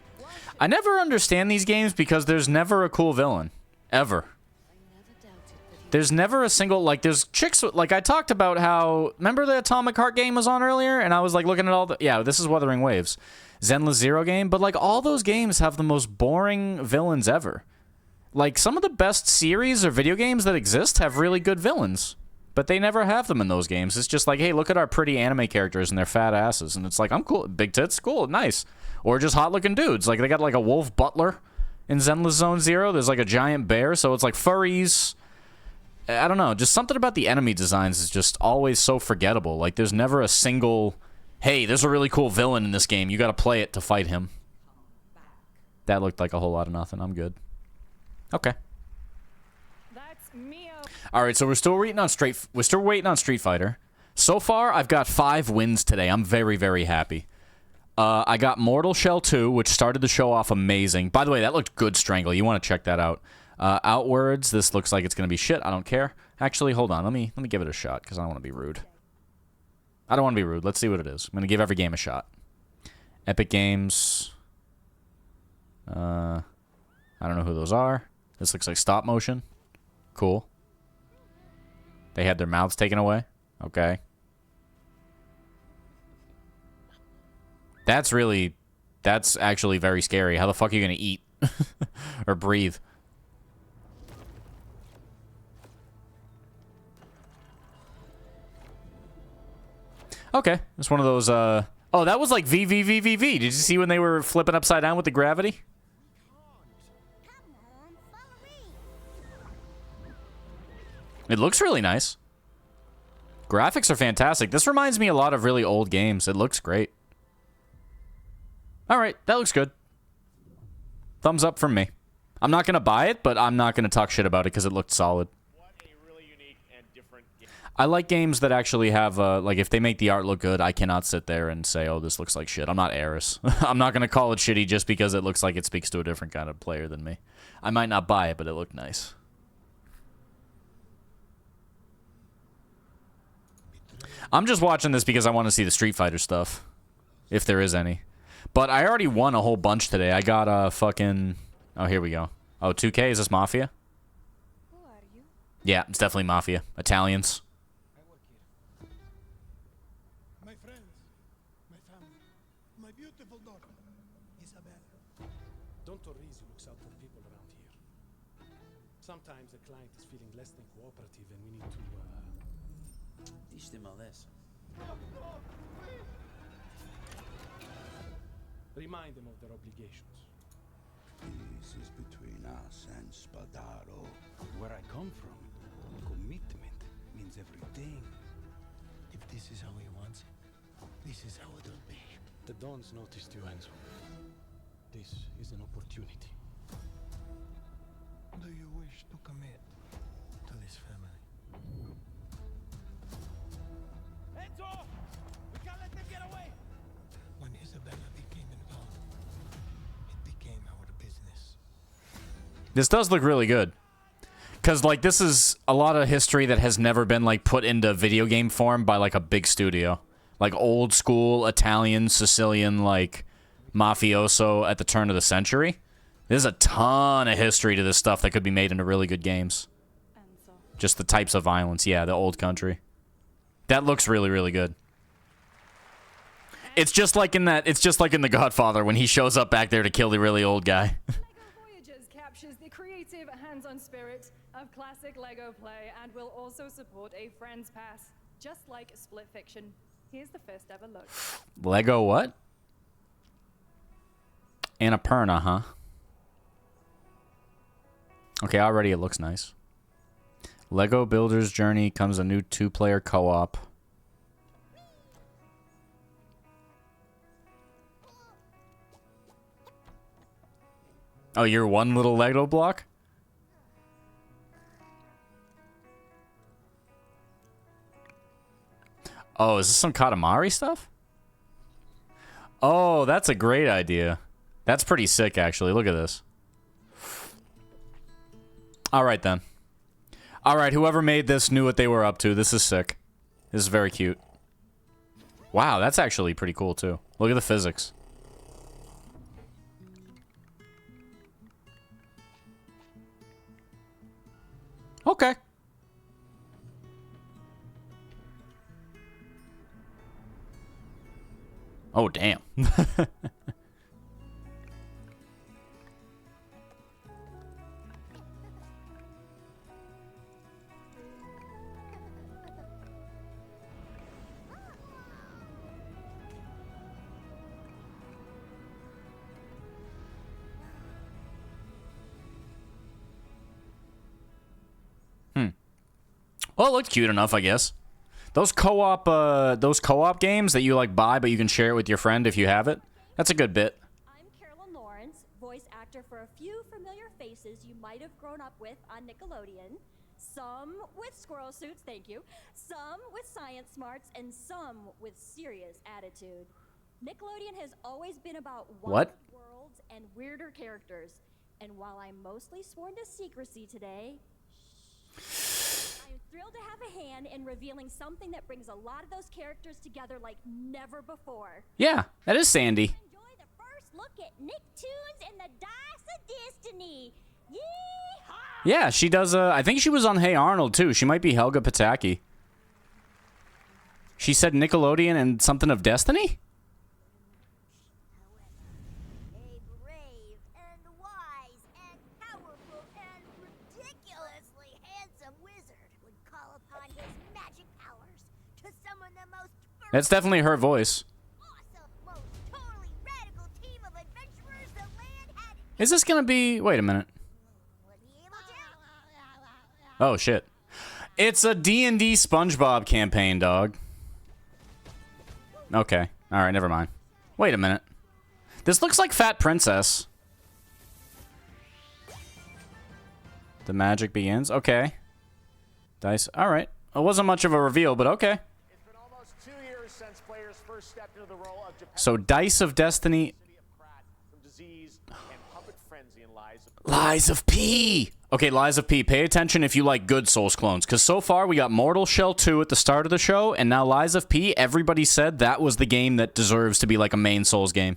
Speaker 1: I never understand these games because there's never a cool villain. Ever. There's never a single, like, there's chicks, like, I talked about how, remember the Atomic Heart game was on earlier? And I was, like, looking at all the, yeah, this is Wuthering Waves. Zenless Zero game, but, like, all those games have the most boring villains ever. Like, some of the best series or video games that exist have really good villains. But they never have them in those games. It's just like, hey, look at our pretty anime characters and their fat asses. And it's like, I'm cool. Big tits, cool, nice. Or just hot-looking dudes. Like, they got, like, a wolf butler in Zenless Zone Zero. There's, like, a giant bear, so it's, like, furries. I don't know, just something about the enemy designs is just always so forgettable. Like, there's never a single, hey, there's a really cool villain in this game. You gotta play it to fight him. That looked like a whole lot of nothing. I'm good. Okay. Alright, so we're still waiting on Street Fighter. So far, I've got 5 wins today. I'm very, very happy. I got Mortal Shell 2, which started the show off amazing. By the way, that looked good, Strangle. You want to check that out. Outwards, this looks like it's going to be shit. I don't care. Actually, hold on. Let me give it a shot, because I don't want to be rude. I don't want to be rude. Let's see what it is. I'm going to give every game a shot. Epic Games. I don't know who those are. This looks like stop motion. Cool. They had their mouths taken away. Okay. That's actually very scary. How the fuck are you going to eat? Or breathe? Okay, it's one of those, oh, that was like VVVVV. Did you see when they were flipping upside down with the gravity? It looks really nice. Graphics are fantastic. This reminds me a lot of really old games. It looks great. Alright, that looks good. Thumbs up from me. I'm not going to buy it, but I'm not going to talk shit about it because it looked solid. I like games that actually have, like, if they make the art look good, I cannot sit there and say, oh, this looks like shit. I'm not Aris. I'm not going to call it shitty just because it looks like it speaks to a different kind of player than me. I might not buy it, but it looked nice. I'm just watching this because I want to see the Street Fighter stuff, if there is any. But I already won a whole bunch today. I got fucking... Oh, here we go. Oh, 2K? Is this Mafia?
Speaker 6: Who are you?
Speaker 1: Yeah, it's definitely Mafia. Italians.
Speaker 10: My friends, my family, my beautiful daughter, Isabella. Don Torrisi looks out for people around here. Sometimes the client is feeling less than cooperative and we need to,
Speaker 11: teach them all this.
Speaker 10: Remind them of their obligations.
Speaker 11: This is between us and Spadaro. Where I come from, commitment means everything.
Speaker 10: If this is how he wants it, this is how it'll be. The Dons noticed you, Enzo. This is an opportunity. Do you wish to commit to his family.
Speaker 2: Enzo! We can't let them get away!
Speaker 10: When Isabella became involved, it became our business.
Speaker 1: This does look really good. Because, like, this is a lot of history that has never been, like, put into video game form by, like, a big studio. Like, old school Italian, Sicilian, like, mafioso at the turn of the century. There's a ton of history to this stuff that could be made into really good games. Just the types of violence. Yeah, the old country. That looks really, really good. It's just like in that, it's just like in The Godfather when he shows up back there to kill the really old guy.
Speaker 9: LEGO Voyages captures the creative, hands-on spirit of classic LEGO play and will also support a Friends Pass, just like Split Fiction. Here's the first ever look.
Speaker 1: Lego what? Annapurna, huh? Okay, already it looks nice. Lego Builder's Journey comes a new 2-player co-op. Oh, you're one little Lego block? Oh, is this some Katamari stuff? Oh, that's a great idea. That's pretty sick, actually. Look at this. Alright, then. Alright, whoever made this knew what they were up to. This is sick. This is very cute. Wow, that's actually pretty cool, too. Look at the physics. Okay. Oh, damn. Well, it looked cute enough, I guess. Those co-op games that you like buy, but you can share it with your friend if you have it. That's a good bit.
Speaker 12: I'm Carolyn Lawrence, voice actor for a few familiar faces you might have grown up with on Nickelodeon. Some with squirrel suits, thank you. Some with science smarts, and some with serious attitude. Nickelodeon has always been about wild worlds and weirder characters. And while I'm mostly sworn to secrecy today, I'm thrilled to have a hand in revealing something that brings a lot of those characters together like never before.
Speaker 1: Yeah, that is Sandy.
Speaker 12: Enjoy the first look at Nicktoons and the Dice of Destiny. Yeehaw!
Speaker 1: Yeah, she does. I think she was on Hey Arnold too. She might be Helga Pataki. She said Nickelodeon and something of Destiny. That's definitely her voice. Is this gonna be... Wait a minute. Oh, shit. It's a D&D SpongeBob campaign, dog. Okay. Alright, never mind. Wait a minute. This looks like Fat Princess. The magic begins. Okay. Dice. Alright. It wasn't much of a reveal, but okay. So, Dice of Destiny. Lies of P! Okay, Lies of P. Pay attention if you like good Souls clones, because so far we got Mortal Shell 2 at the start of the show, and now Lies of P. Everybody said that was the game that deserves to be like a main Souls game.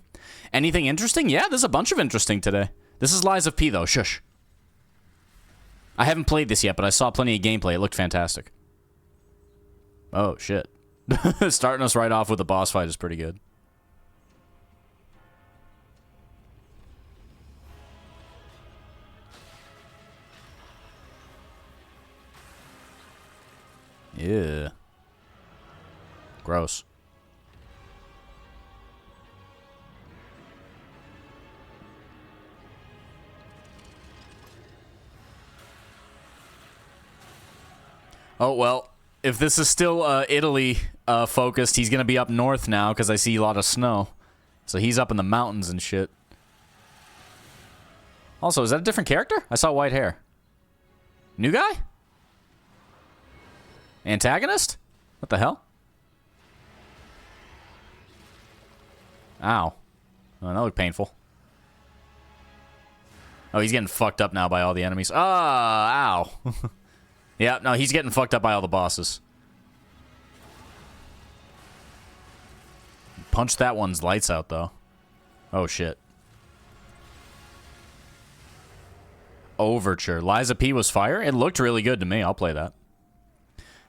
Speaker 1: Anything interesting? Yeah, there's a bunch of interesting today. This is Lies of P, though. Shush. I haven't played this yet, but I saw plenty of gameplay. It looked fantastic. Oh, shit. Starting us right off with a boss fight is pretty good. Yeah. Gross. Oh, well, if this is still Italy focused, he's going to be up north now because I see a lot of snow. So he's up in the mountains and shit. Also, is that a different character? I saw white hair. New guy? Antagonist? What the hell? Ow. Oh, that looked painful. Oh, he's getting fucked up now by all the enemies. Ah, ow. Yeah, no, he's getting fucked up by all the bosses. Punch that one's lights out, though. Oh, shit. Overture. Liza P was fire? It looked really good to me. I'll play that.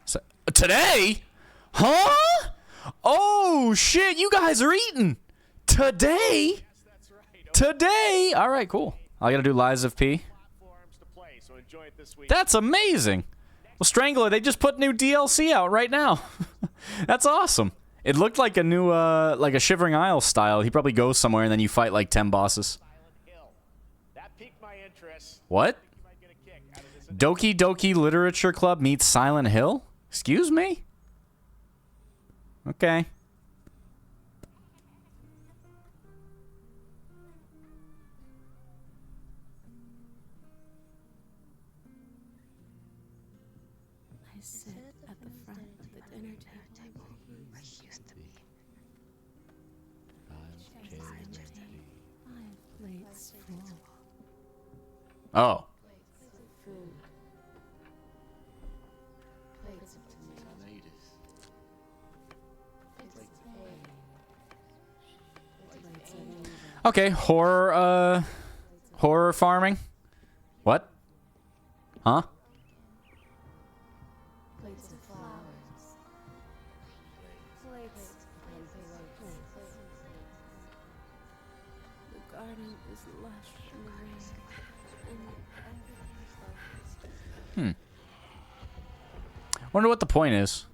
Speaker 1: So, today? Huh? Oh, shit. You guys are eating. Today?
Speaker 2: Yes, that's right.
Speaker 1: Today? All right, cool. I got to do Liza P.
Speaker 2: Platforms to play, so enjoy it this week.
Speaker 1: That's amazing. Well, Strangler, they just put new DLC out right now. That's awesome. It looked like a new, like a Shivering Isles style. He probably goes somewhere and then you fight like 10 bosses.
Speaker 2: Silent Hill. That piqued my interest.
Speaker 1: What?
Speaker 2: You might get a kick out of this.
Speaker 1: Doki Doki Literature Club meets Silent Hill? Excuse me? Okay.
Speaker 3: I sit at the front of the dinner table.
Speaker 7: I used to be.
Speaker 3: Five plates full.
Speaker 1: Oh.
Speaker 7: Food. Plates of tomatoes. Plates of egg.
Speaker 1: Okay, horror farming? What? Huh?
Speaker 7: Plates of flowers. Plates.
Speaker 3: The garden is lush in the rain. And
Speaker 1: Wonder what the point is.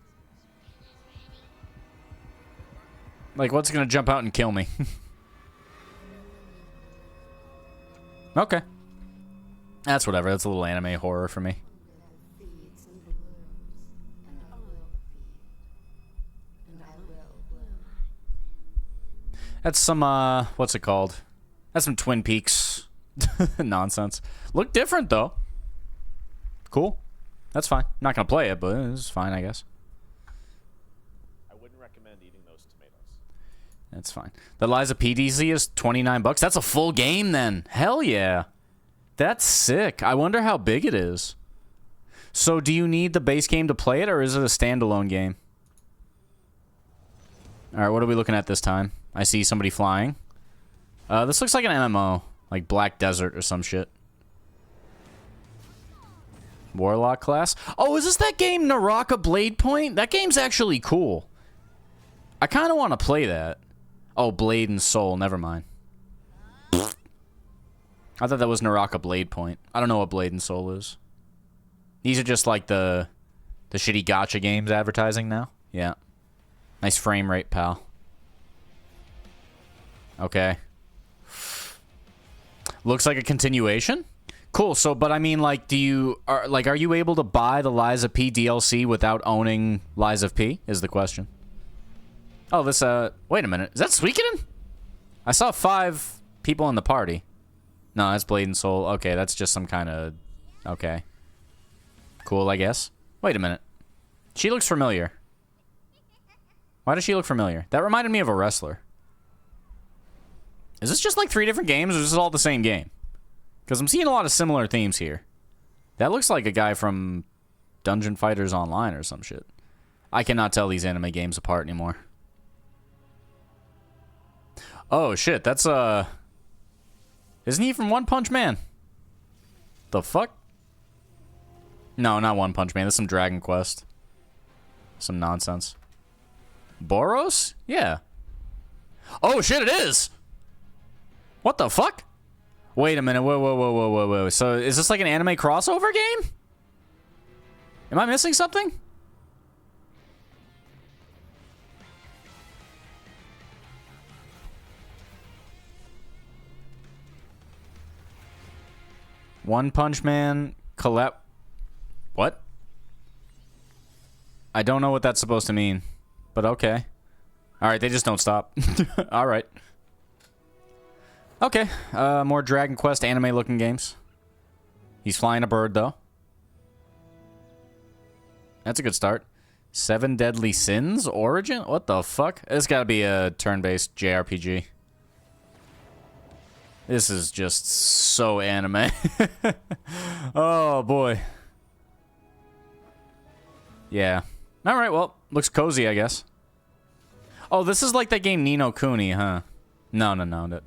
Speaker 1: Like, what's gonna jump out and kill me? Okay. That's whatever. That's a little anime horror for me.
Speaker 3: feeds and blooms. And I will feed. And I will bloom.
Speaker 1: That's some, what's it called? That's some Twin Peaks nonsense. Look different, though. Cool. That's fine. Not gonna play it, but it's fine, I guess.
Speaker 2: I wouldn't recommend eating those tomatoes.
Speaker 1: That's fine. The Liza PDZ is $29. That's a full game, then. Hell yeah. That's sick. I wonder how big it is. So do you need the base game to play it, or is it a standalone game? Alright, what are we looking at this time? I see somebody flying. This looks like an MMO. Like Black Desert or some shit. Warlock class? Oh, is this that game Naraka Blade Point? That game's actually cool. I kind of want to play that. Oh, Blade and Soul. Never mind. I thought that was Naraka Blade Point. I don't know what Blade and Soul is. These are just like the shitty gacha games advertising now. Yeah. Nice frame rate, pal. Okay. Looks like a continuation? Cool. So, but I mean, like, are you able to buy the Liza P DLC without owning Liza P? Is the question. Oh, this, wait a minute. Is that Suikoden? I saw 5 people in the party. No, that's Blade and Soul. Okay, that's just some kind of... Okay. Cool, I guess. Wait a minute. She looks familiar. Why does she look familiar? That reminded me of a wrestler. Is this just like 3 different games, or is this all the same game? Because I'm seeing a lot of similar themes here. That looks like a guy from Dungeon Fighters Online or some shit. I cannot tell these anime games apart anymore. Oh, shit. That's, isn't he from One Punch Man? The fuck? No, not One Punch Man. That's some Dragon Quest. Some nonsense. Boros? Yeah. Oh, shit, it is! What the fuck? Wait a minute. Whoa. So, is this like an anime crossover game? Am I missing something? One Punch Man collab... What? I don't know what that's supposed to mean, but okay. Alright, they just don't stop. Alright. Okay, more Dragon Quest anime-looking games. He's flying a bird, though. That's a good start. Seven Deadly Sins Origin? What the fuck? It's gotta be a turn-based JRPG. This is just so anime. Oh, boy. Yeah. Alright, well, looks cozy, I guess. Oh, this is like that game Ni no Kuni, huh? No.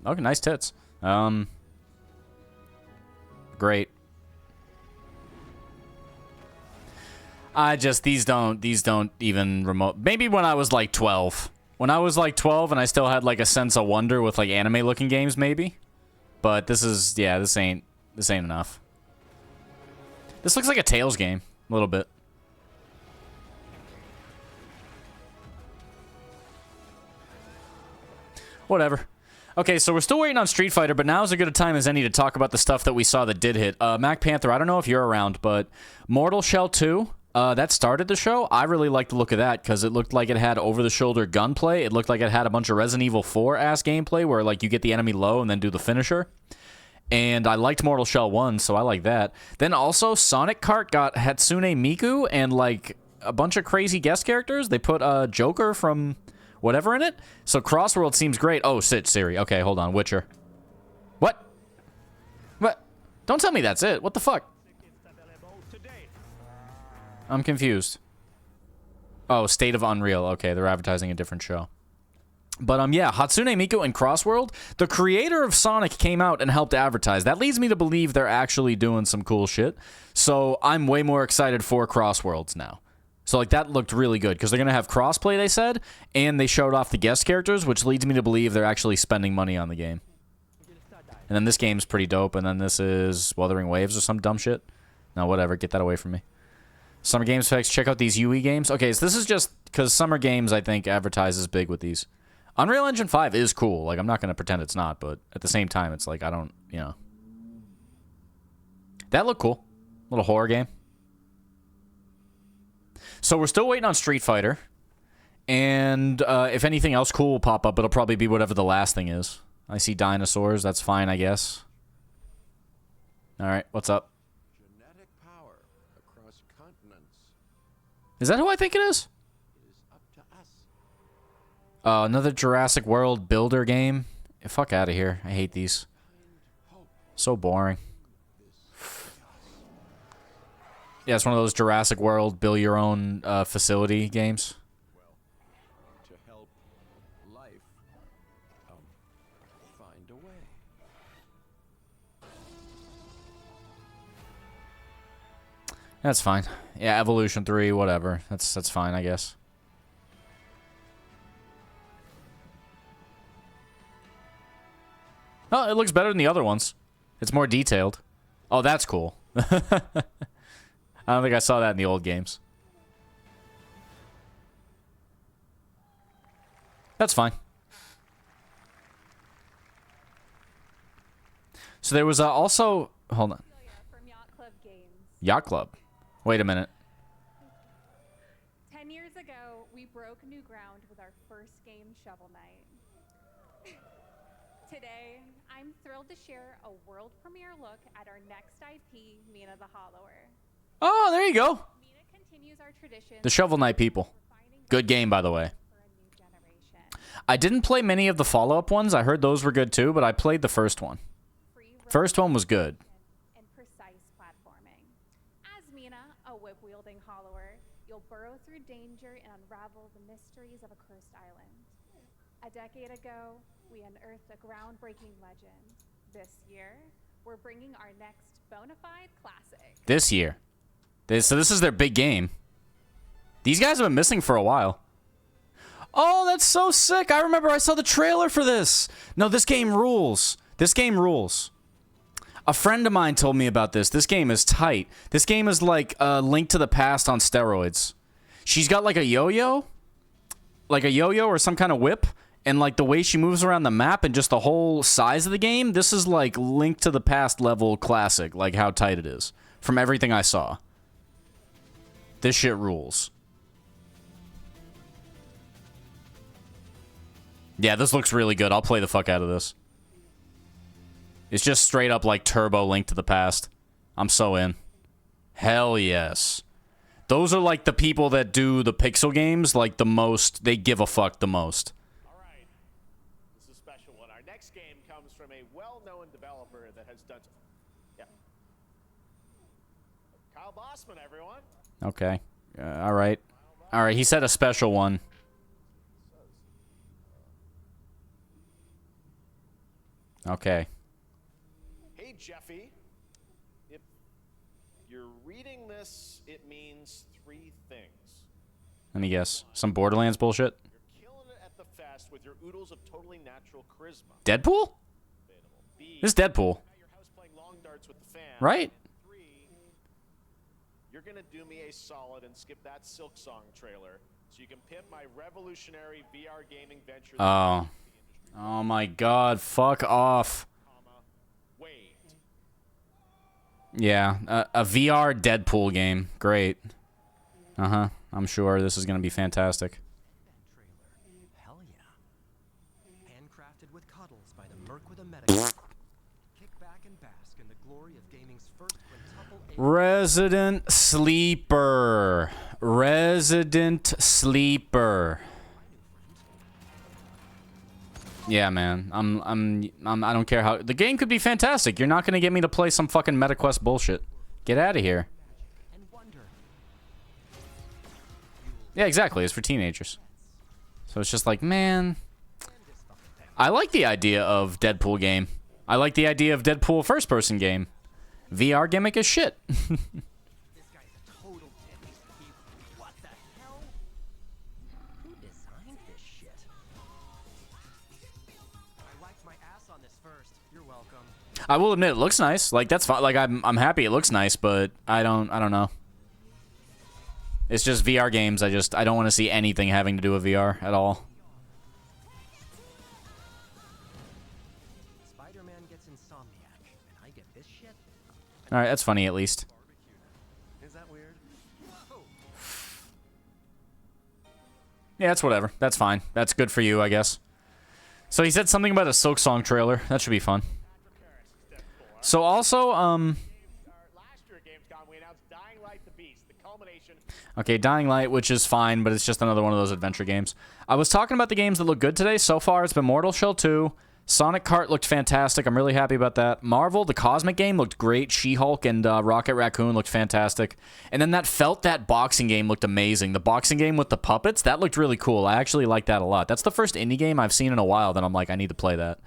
Speaker 1: Okay, nice tits. Great. These don't even remote. Maybe when I was like 12. When I was like 12 and I still had like a sense of wonder with like anime looking games, maybe. But this is, yeah, this ain't enough. This looks like a Tales game, a little bit. Whatever. Okay, so we're still waiting on Street Fighter, but now is as good a time as any to talk about the stuff that we saw that did hit. Mac Panther, I don't know if you're around, but Mortal Shell 2, that started the show. I really liked the look of that because it looked like it had over-the-shoulder gunplay. It looked like it had a bunch of Resident Evil 4-ass gameplay where like you get the enemy low and then do the finisher. And I liked Mortal Shell 1, so I like that. Then also, Sonic Kart got Hatsune Miku and like a bunch of crazy guest characters. They put Joker from whatever in it. So Crossworld seems great. Oh, sit, Siri. Okay, hold on. Witcher. What? What? Don't tell me that's it. What the fuck? I'm confused. Oh, State of Unreal. Okay, they're advertising a different show. But, yeah, Hatsune Miku and Crossworld, the creator of Sonic came out and helped advertise. That leads me to believe they're actually doing some cool shit. So I'm way more excited for Crossworlds now. So, like, that looked really good, because they're going to have crossplay, they said, and they showed off the guest characters, which leads me to believe they're actually spending money on the game. And then this game's pretty dope, and then this is Wuthering Waves or some dumb shit. No, whatever, get that away from me. Summer Games Fix, check out these UE games. Okay, so this is just because Summer Games, I think, advertises big with these. Unreal Engine 5 is cool. Like, I'm not going to pretend it's not, but at the same time, it's like, I don't, you know. That looked cool. Little horror game. So we're still waiting on Street Fighter. And if anything else cool will pop up, it'll probably be whatever the last thing is. I see dinosaurs. That's fine, I guess. All right, what's up?
Speaker 13: Genetic power across continents.
Speaker 1: Is that who I think it is?
Speaker 13: It is up to us.
Speaker 1: Another Jurassic World builder game. Fuck out of here. I hate these. So boring. Yeah, it's one of those Jurassic World build your own facility games.
Speaker 13: Well, to help life find a way.
Speaker 1: That's fine. Yeah, Evolution 3, whatever. That's fine, I guess. Oh, it looks better than the other ones. It's more detailed. Oh, that's cool. I don't think I saw that in the old games. That's fine. So there was also... Hold on.
Speaker 9: From Yacht Club Games.
Speaker 1: Yacht Club. Wait a minute.
Speaker 9: 10 years ago, we broke new ground with our first game, Shovel Knight. Today, I'm thrilled to share a world premiere look at our next IP, Mina the Hollower.
Speaker 1: Oh, there you go.
Speaker 9: Mina continues our tradition.
Speaker 1: The Shovel Knight people. Good game, by the way. I didn't play many of the follow-up ones. I heard those were good too, but I played the first one. First one was good.
Speaker 9: And precise platforming. As Mina, a whip-wielding hollower, you'll burrow through danger and unravel the mysteries of a cursed island. A decade ago, we unearthed a groundbreaking legend. This year, we're bringing our next bona fide classic.
Speaker 1: This year. So this is their big game. These guys have been missing for a while. Oh, that's so sick. I remember I saw the trailer for this. No, this game rules. This game rules. A friend of mine told me about this. This game is tight. This game is like a Link to the Past on steroids. She's got like a yo-yo. Like a yo-yo or some kind of whip. And like the way she moves around the map and just the whole size of the game. This is like Link to the Past level classic. Like how tight it is. From everything I saw. This shit rules. Yeah, this looks really good. I'll play the fuck out of this. It's just straight up like Turbo Link to the Past. I'm so in. Hell yes. Those are like the people that do the pixel games like the most. They give a fuck the most.
Speaker 2: All right. This is a special one. Our next game comes from a well-known developer that has done... Yeah. Kyle Bossman, everyone.
Speaker 1: Okay. All right. All right. He said a special one. Okay.
Speaker 2: Hey, Jeffy. If you're reading this, it means 3 things.
Speaker 1: Let me guess. Some Borderlands bullshit?
Speaker 2: You're killing it at the fest with your oodles of totally natural charisma.
Speaker 1: Deadpool? This is Deadpool. Right?
Speaker 2: 3, you're going to do me a solid and skip that Silk Song trailer so you can pimp my revolutionary VR gaming venture.
Speaker 1: Oh. Oh my god. Fuck off. Yeah. A VR Deadpool game. Great. Uh-huh. I'm sure this is going to be fantastic.
Speaker 14: Hell yeah. Handcrafted with cuddles by the Merc with a medic. Kick back and bask in the glory of gaming's first quintuple
Speaker 1: Resident Sleeper. Resident Sleeper. Yeah, man. I don't care how the game could be fantastic. You're not gonna get me to play some fucking MetaQuest bullshit. Get out of here. Yeah, exactly. It's for teenagers. So it's just like, man. I like the idea of Deadpool game. I like the idea of Deadpool first-person game. VR gimmick is shit. I will admit it looks nice. Like that's fine. Like I'm happy it looks nice, but I don't know. It's just VR games. I don't want to see anything having to do with VR at all.
Speaker 14: Spider-Man gets Insomniac, and I get this shit.
Speaker 1: All right, that's funny at least.
Speaker 14: Is that weird?
Speaker 1: Yeah, that's whatever. That's fine. That's good for you, I guess. So he said something about a Silk Song trailer. That should be fun. So also, okay, Dying Light, which is fine, but it's just another one of those adventure games. I was talking about the games that look good today. So far, it's been Mortal Shell 2. Sonic Kart looked fantastic. I'm really happy about that. Marvel, the Cosmic game, looked great. She-Hulk and Rocket Raccoon looked fantastic. And then that boxing game looked amazing. The boxing game with the puppets, that looked really cool. I actually like that a lot. That's the first indie game I've seen in a while that I'm like, I need to play that.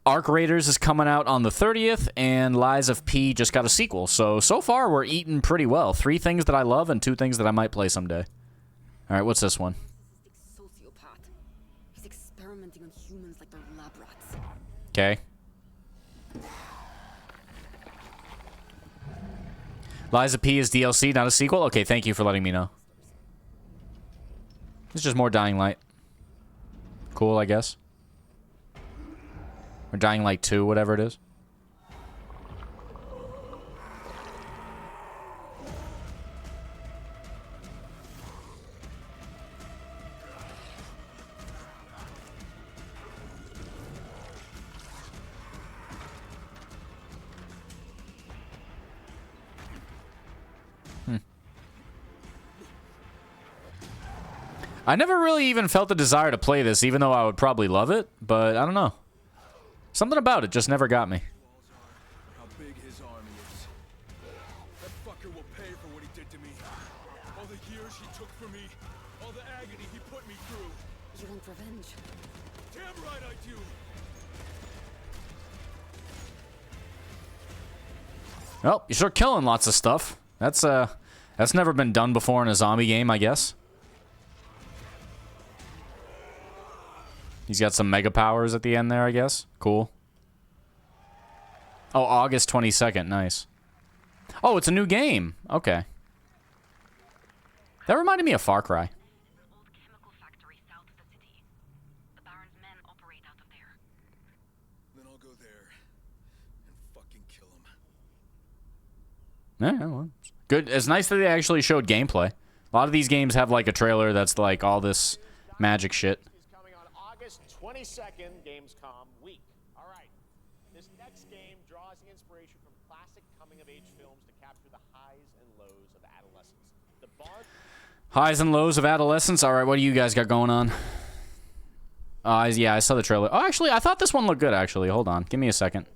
Speaker 1: Arc Raiders is coming out on the 30th, and Lies of P just got a sequel. So far, we're eating pretty well. 3 things that I love and 2 things that I might play someday. All right, what's this one?
Speaker 3: Sociopath. He's experimenting on humans like they're lab rats.
Speaker 1: Okay. Lies of P is DLC, not a sequel? Okay, thank you for letting me know. It's just more Dying Light. Cool, I guess. Or Dying Light 2, whatever it is. I never really even felt the desire to play this, even though I would probably love it, but I don't know. Something about it just never got me.
Speaker 4: How big his army is. That fucker will pay for what he did to me. All the years he took from me. All the agony he put me through.
Speaker 3: You want revenge?
Speaker 4: Damn right I do.
Speaker 1: Well, you're sure killing lots of stuff. That's never been done before in a zombie game, I guess. He's got some mega powers at the end there, I guess. Cool. Oh, August 22nd. Nice. Oh, it's a new game. Okay. That reminded me of Far Cry.
Speaker 4: Then I'll go there and fucking kill him.
Speaker 1: Yeah, well, good. It's nice that they actually showed gameplay. A lot of these games have like a trailer that's like all this magic shit.
Speaker 2: 22nd, Gamescom week. All right. This next game draws inspiration from classic coming-of-age films to capture the highs and lows of adolescence. The bar...
Speaker 1: Highs and lows of adolescence. All right, what do you guys got going on? Yeah, I saw the trailer. Oh, actually, I thought this one looked good, actually. Hold on. Give me a second.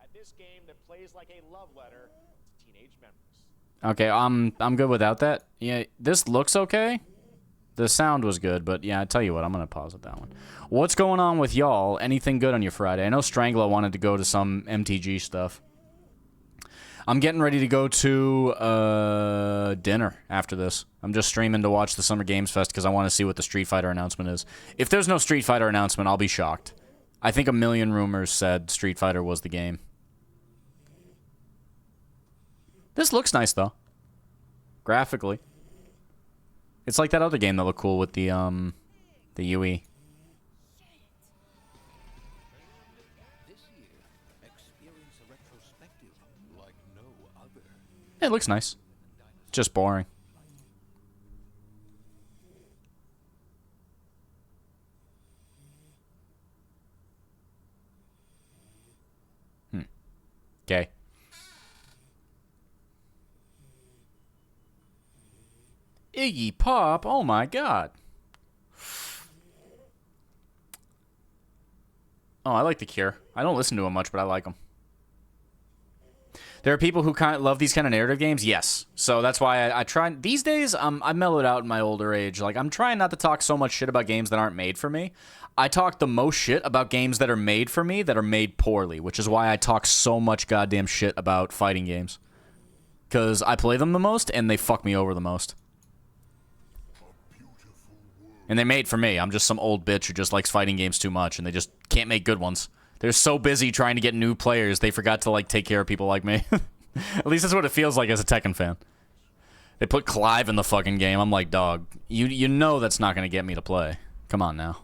Speaker 2: At this game that plays like a love letter to teenage memories.
Speaker 1: Okay, I'm good without that. Yeah, this looks okay. The sound was good, but yeah, I tell you what, I'm going to pause at that one. What's going on with y'all? Anything good on your Friday? I know Strangler wanted to go to some MTG stuff. I'm getting ready to go to dinner after this. I'm just streaming to watch the Summer Games Fest because I want to see what the Street Fighter announcement is. If there's no Street Fighter announcement, I'll be shocked. I think a million rumors said Street Fighter was the game. This looks nice, though. Graphically. It's like that other game that looked cool with the UE. It looks nice. Just boring. Okay. Iggy Pop, oh my god. Oh, I like The Cure. I don't listen to them much, but I like them. There are people who kind of love these kind of narrative games, yes. So that's why I try. These days, I mellowed out in my older age. Like, I'm trying not to talk so much shit about games that aren't made for me. I talk the most shit about games that are made for me that are made poorly, which is why I talk so much goddamn shit about fighting games. Because I play them the most, and they fuck me over the most. And they're made for me. I'm just some old bitch who just likes fighting games too much, and they just can't make good ones. They're so busy trying to get new players, they forgot to, like, take care of people like me. At least that's what it feels like as a Tekken fan. They put Clive in the fucking game. I'm like, dog, you know that's not going to get me to play. Come on now.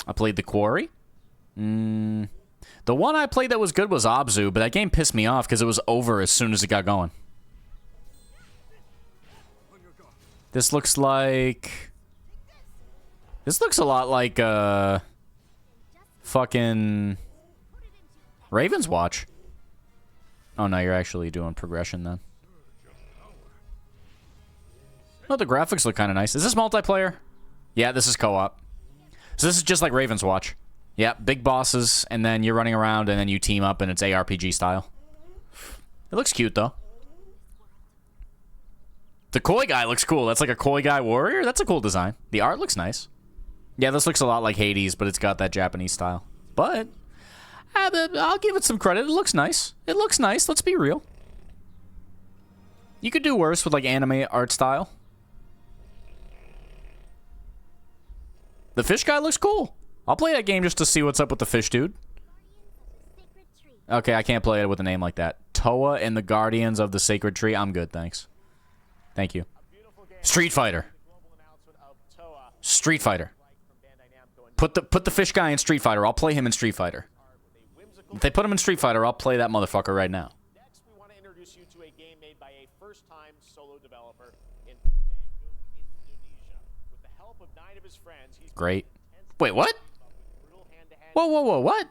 Speaker 1: I played The Quarry. The one I played that was good was Abzu, but that game pissed me off because it was over as soon as it got going. This looks like... This looks a lot like, fucking... Raven's Watch. Oh, no, you're actually doing progression then. Oh, the graphics look kind of nice. Is this multiplayer? Yeah, this is co-op. So this is just like Raven's Watch. Yeah, big bosses, and then you're running around, and then you team up, and it's ARPG style. It looks cute, though. The Koi guy looks cool. That's like a Koi guy warrior? That's a cool design. The art looks nice. Yeah, this looks a lot like Hades, but it's got that Japanese style. But I'll give it some credit. It looks nice. It looks nice. Let's be real. You could do worse with, like, anime art style. The fish guy looks cool. I'll play that game just to see what's up with the fish dude. Okay, I can't play it with a name like that. Toa and the Guardians of the Sacred Tree. I'm good, thanks. Thank you. Street Fighter. Street Fighter. Put the fish guy in Street Fighter. I'll play him in Street Fighter. If they put him in Street Fighter, I'll play that motherfucker right now.
Speaker 2: Next, we want to introduce you to a game made by a first-time solo developer in Bandung, Indonesia. With the help of 9 of his friends, he's
Speaker 1: great. Wait, what? Whoa, whoa, whoa, what?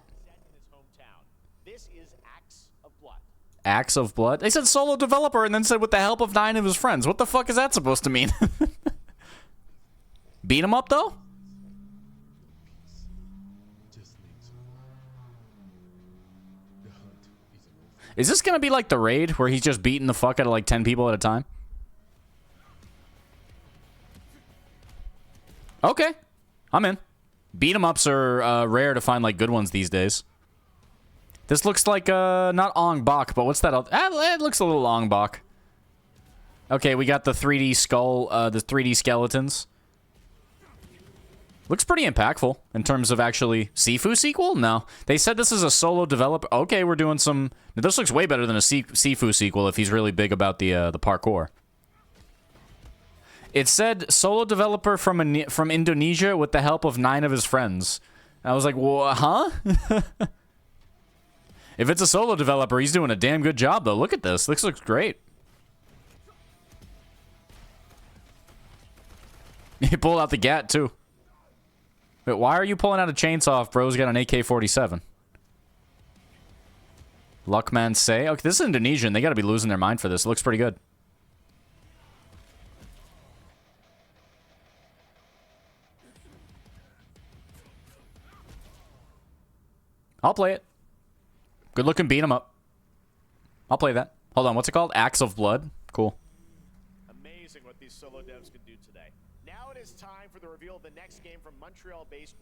Speaker 2: This is Axe of Blood.
Speaker 1: Axe of Blood? They said solo developer and then said with the help of 9 of his friends. What the fuck is that supposed to mean? Beat him up, though? Is this gonna be like the raid, where he's just beating the fuck out of like 10 people at a time? Okay. I'm in. Beat 'em ups are rare to find like good ones these days. This looks like, not Ong Bak, but what's that? It looks a little Ong Bak. Okay, we got the 3D skull, the 3D skeletons. Looks pretty impactful in terms of actually Sifu sequel? No. They said this is a solo developer. Okay, we're doing some... This looks way better than a Sifu sequel if he's really big about the parkour. It said solo developer from Indonesia with the help of 9 of his friends. I was like, well, huh? If it's a solo developer, he's doing a damn good job, though. Look at this. This looks great. He pulled out the gat, too. Wait, why are you pulling out a chainsaw if bro's got an AK-47? Luckman say. Okay, this is Indonesian. They gotta be losing their mind for this. It looks pretty good. I'll play it. Good looking beat 'em up. I'll play that. Hold on, what's it called? Axe of Blood? Cool.
Speaker 2: Amazing what these solo devs can do today. Now it is time for the reveal of the next game from Montreal-based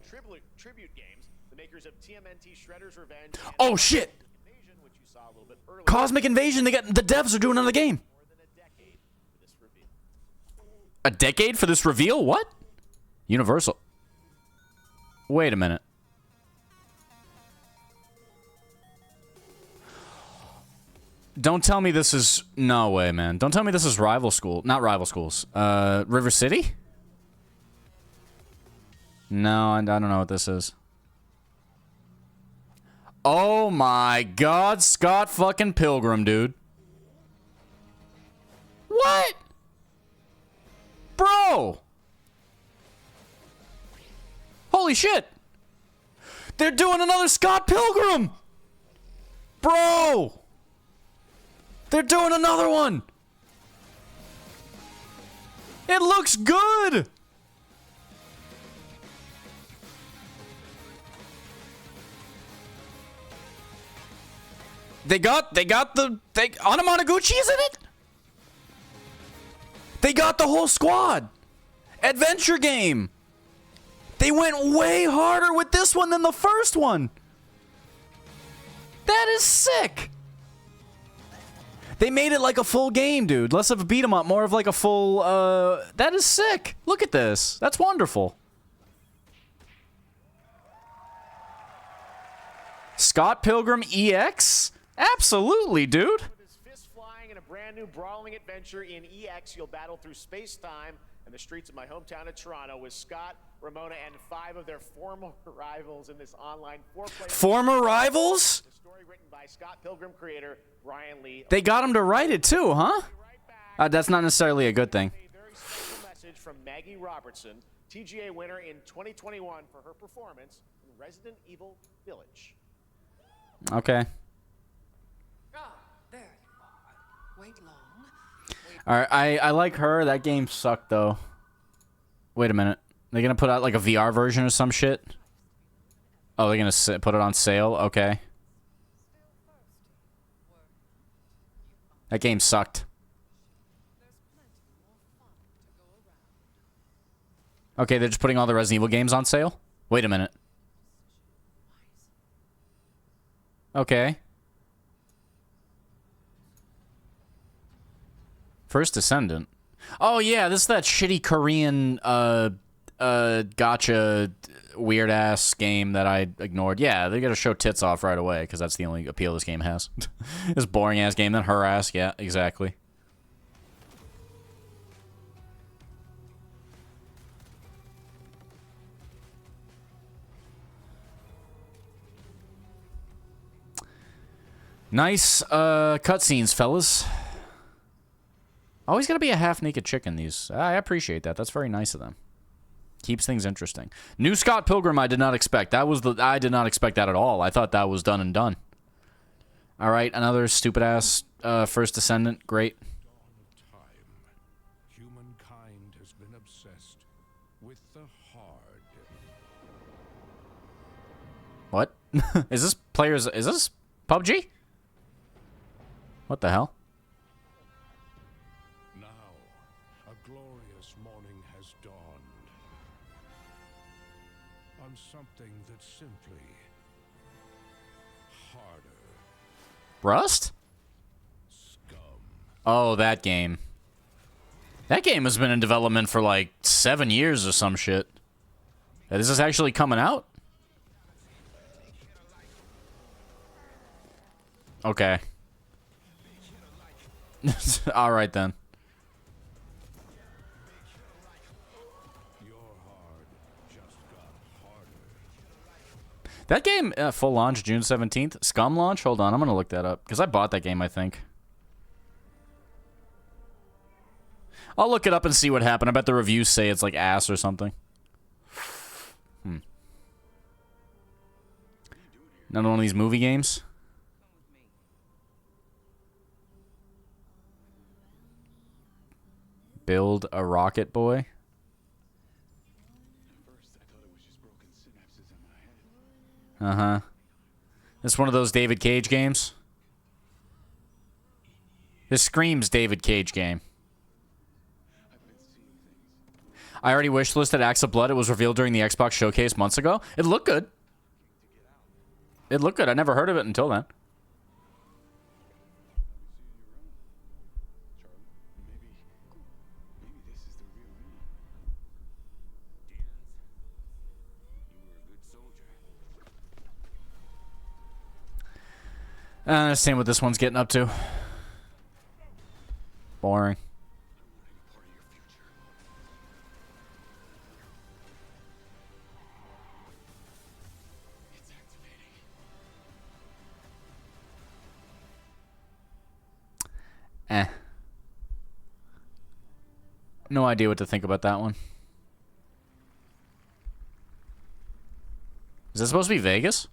Speaker 2: Tribute Games, the makers of TMNT Shredder's Revenge. And
Speaker 1: Oh shit!
Speaker 2: Invasion, which you saw a little bit earlier.
Speaker 1: Cosmic Invasion. The devs are doing another game.
Speaker 2: More than a decade for this reveal.
Speaker 1: A decade for this reveal? What? Universal. Wait a minute. Don't tell me this is... No way, man. Don't tell me this is Rival School. Not Rival Schools. River City? No, I don't know what this is. Oh my god, Scott fucking Pilgrim, dude. What? Bro! Holy shit! They're doing another Scott Pilgrim! Bro! They're doing another one! It looks good! They got Anamanaguchi is in it? They got the whole squad! Adventure game! They went way harder with this one than the first one! That is sick! They made it like a full game, dude. Less of a beat 'em up, more of like a full, that is sick. Look at this. That's wonderful. Scott Pilgrim EX? Absolutely, dude.
Speaker 2: With his fist flying in a brand new brawling adventure in EX, you'll battle through space-time and the streets of my hometown of Toronto with Scott, Ramona, and 5 of their former rivals in this online 4-player...
Speaker 1: Former rivals?
Speaker 2: The story written by Scott Pilgrim creator Brian Lee.
Speaker 1: They got him to write it too, huh? That's not necessarily a good thing.
Speaker 2: A very special message from Maggie Robertson, TGA winner in 2021 for her performance in Resident Evil Village.
Speaker 1: Okay.
Speaker 15: Ah, there you are. Wait long.
Speaker 1: Alright, I like her. That game sucked, though. Wait a minute. They're gonna put out, like, a VR version or some shit? Oh, they're gonna put it on sale? Okay. That game sucked. Okay, they're just putting all the Resident Evil games on sale? Wait a minute. Okay. First Descendant. Oh, yeah, this is that shitty Korean, gotcha weird-ass game that I ignored. Yeah, they gotta show tits off right away, because that's the only appeal this game has. This boring-ass game, then her ass. Yeah, exactly. Nice, cutscenes, fellas. Always gotta be a half-naked chick in these. I appreciate that. That's very nice of them. Keeps things interesting. New Scott Pilgrim I did not expect. I did not expect that at all. I thought that was done and done. Alright, another stupid-ass, First Descendant. Great.
Speaker 4: Humankind has been obsessed with the hard.
Speaker 1: What? Is this PUBG? What the hell?
Speaker 4: Now, a glorious morning has dawned on something that's simply harder.
Speaker 1: Rust? Oh, that game. That game has been in development for like 7 years or some shit. Is this actually coming out? Okay. Alright then. That game, full launch June 17th. Scum launch? Hold on, I'm gonna look that up. Because I bought that game, I think. I'll look it up and see what happened. I bet the reviews say it's like ass or something. Another one of these movie games. Build a rocket boy. Uh-huh. This one of those David Cage games. This screams David Cage game. I already wishlisted Axe of Blood. It was revealed during the Xbox showcase months ago. It looked good. It looked good. I never heard of it until then. I don't understand what this one's getting up to. Boring. Eh. No idea what to think about that one. Is this supposed to be Vegas?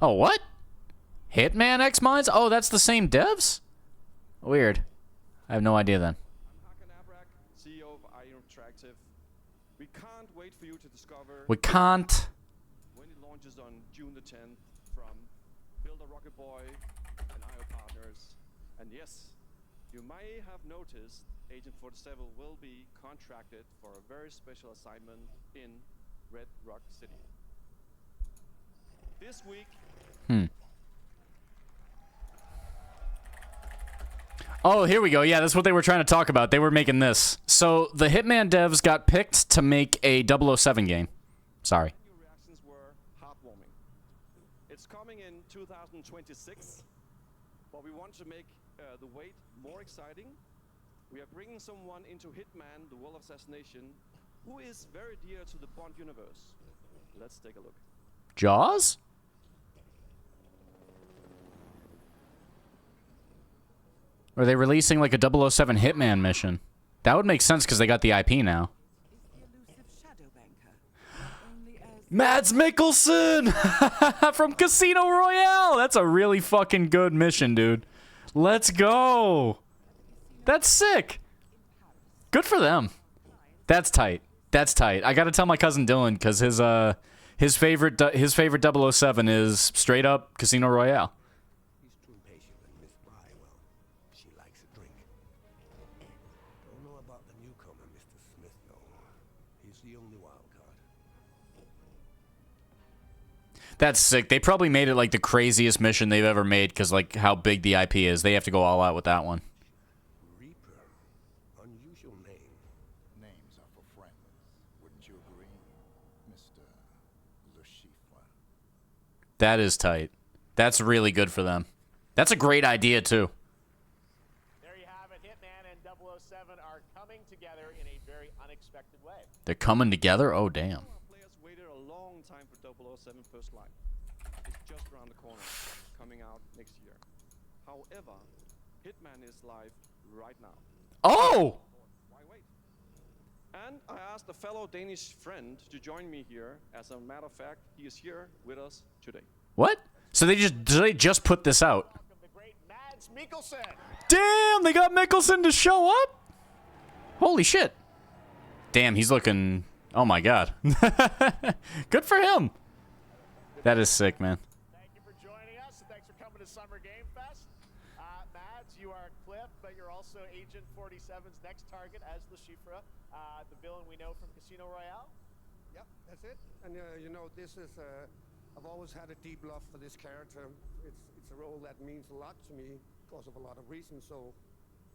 Speaker 1: Oh, what? Hitman X Mines? Oh, that's the same devs? Weird. I have no idea then.
Speaker 16: CEO of IO Interactive. We can't wait for you to discover.
Speaker 1: We can't.
Speaker 16: When it launches on June the 10th from Build a Rocket Boy and IO Partners. And yes, you may have noticed Agent 47 will be contracted for a very special assignment in Red Rock City. This week.
Speaker 1: Oh, here we go. Yeah, that's what they were trying to talk about. They were making this. So the Hitman devs got picked to make a 007 game. Sorry.
Speaker 16: Your reactions were heartwarming. It's coming in 2026, but we want to make the wait more exciting. We are bringing someone into Hitman, the World of Assassination, who is very dear to the Bond universe. Let's take a look.
Speaker 1: Jaws? Or are they releasing like a 007 Hitman mission? That would make sense because they got the IP now. Mads Mikkelsen from Casino Royale. That's a really fucking good mission, dude. Let's go. That's sick. Good for them. That's tight. That's tight. I gotta tell my cousin Dylan because his favorite 007 is straight up Casino Royale. That's sick. They probably made it like the craziest mission they've ever made because like how big the IP is. They have to go all out with that one.
Speaker 17: Reaper. Unusual name. Names are for friends. Wouldn't you agree, Mr. Le Chiffre?
Speaker 1: That is tight. That's really good for them. That's a great idea too.
Speaker 2: There you have it. Hitman and 007 are coming together in a very unexpected way.
Speaker 1: They're coming together? Oh, damn.
Speaker 16: Players waited a long time for 007 First Light. It's just around the corner, coming out next year. However, Hitman is live right now.
Speaker 1: Oh!
Speaker 16: Why wait? And I asked a fellow Danish friend to join me here. As a matter of fact, he is here with us today.
Speaker 1: What? So they just put this out.
Speaker 2: Mads Mikkelsen.
Speaker 1: Damn, they got Mikkelsen to show up? Holy shit. Damn, he's looking... Oh my god. Good for him. That is sick, man.
Speaker 2: Thank you for joining us, and thanks for coming to Summer Game Fest. Mads, you are Cliff, but you're also Agent 47's next target as Le Chiffre, the villain we know from Casino Royale.
Speaker 18: Yep, that's it. And you know, this is I've always had a deep love for this character. It's a role that means a lot to me because of a lot of reasons. So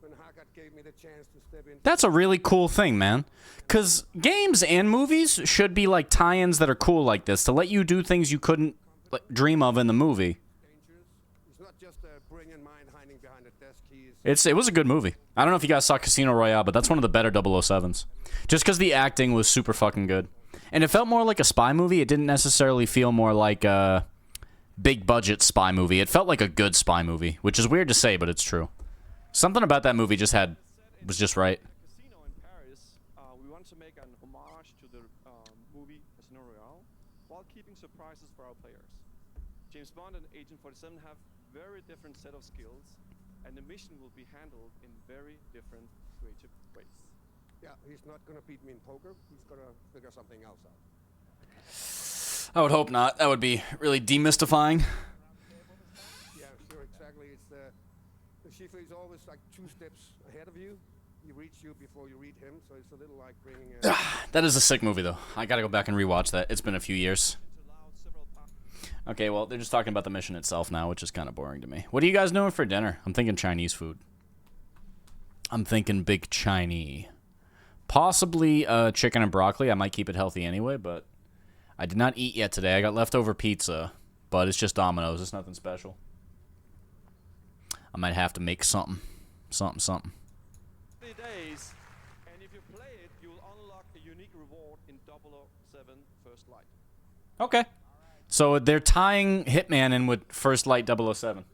Speaker 18: when Haggard gave me the chance to step in,
Speaker 1: That's a really cool thing, man. Because games and movies should be like tie-ins that are cool like this to let you do things you couldn't like, dream of in the movie.
Speaker 18: he's not just a brilliant mind hiding behind a desk. He is.
Speaker 1: It was a good movie. I don't know if you guys saw Casino Royale, but that's one of the better 007s. Just because the acting was super fucking good. And it felt more like a spy movie. It didn't necessarily feel more like a big budget spy movie. It felt like a good spy movie, which is weird to say, but it's true. Something about that movie was just right.
Speaker 16: Casino in Paris, we want to make an homage to the movie Casino Royale while keeping surprises for our players. James Bond and Agent 47 have very different set of skills, and the mission will be handled in very different creative ways.
Speaker 18: Yeah, he's not gonna beat me in poker. He's gonna figure something else out.
Speaker 1: I would hope not. That would be really demystifying.
Speaker 18: Yeah, sure, exactly. It's the Schiffer is always like 2 steps ahead of you. He reads you before you read him, so it's a little like bringing.
Speaker 1: That is a sick movie, though. I gotta go back and rewatch that. It's been a few years. Okay, well, they're just talking about the mission itself now, which is kind of boring to me. What are you guys doing for dinner? I'm thinking Chinese food. I'm thinking big Chinese. Possibly chicken and broccoli. I might keep it healthy anyway, but I did not eat yet today. I got leftover pizza, but it's just Domino's. It's nothing special. I might have to make something. Something.
Speaker 16: Days, and if you play it, you will unlock a unique reward in 007 First Light.
Speaker 1: Okay. So they're tying Hitman in with First Light 007.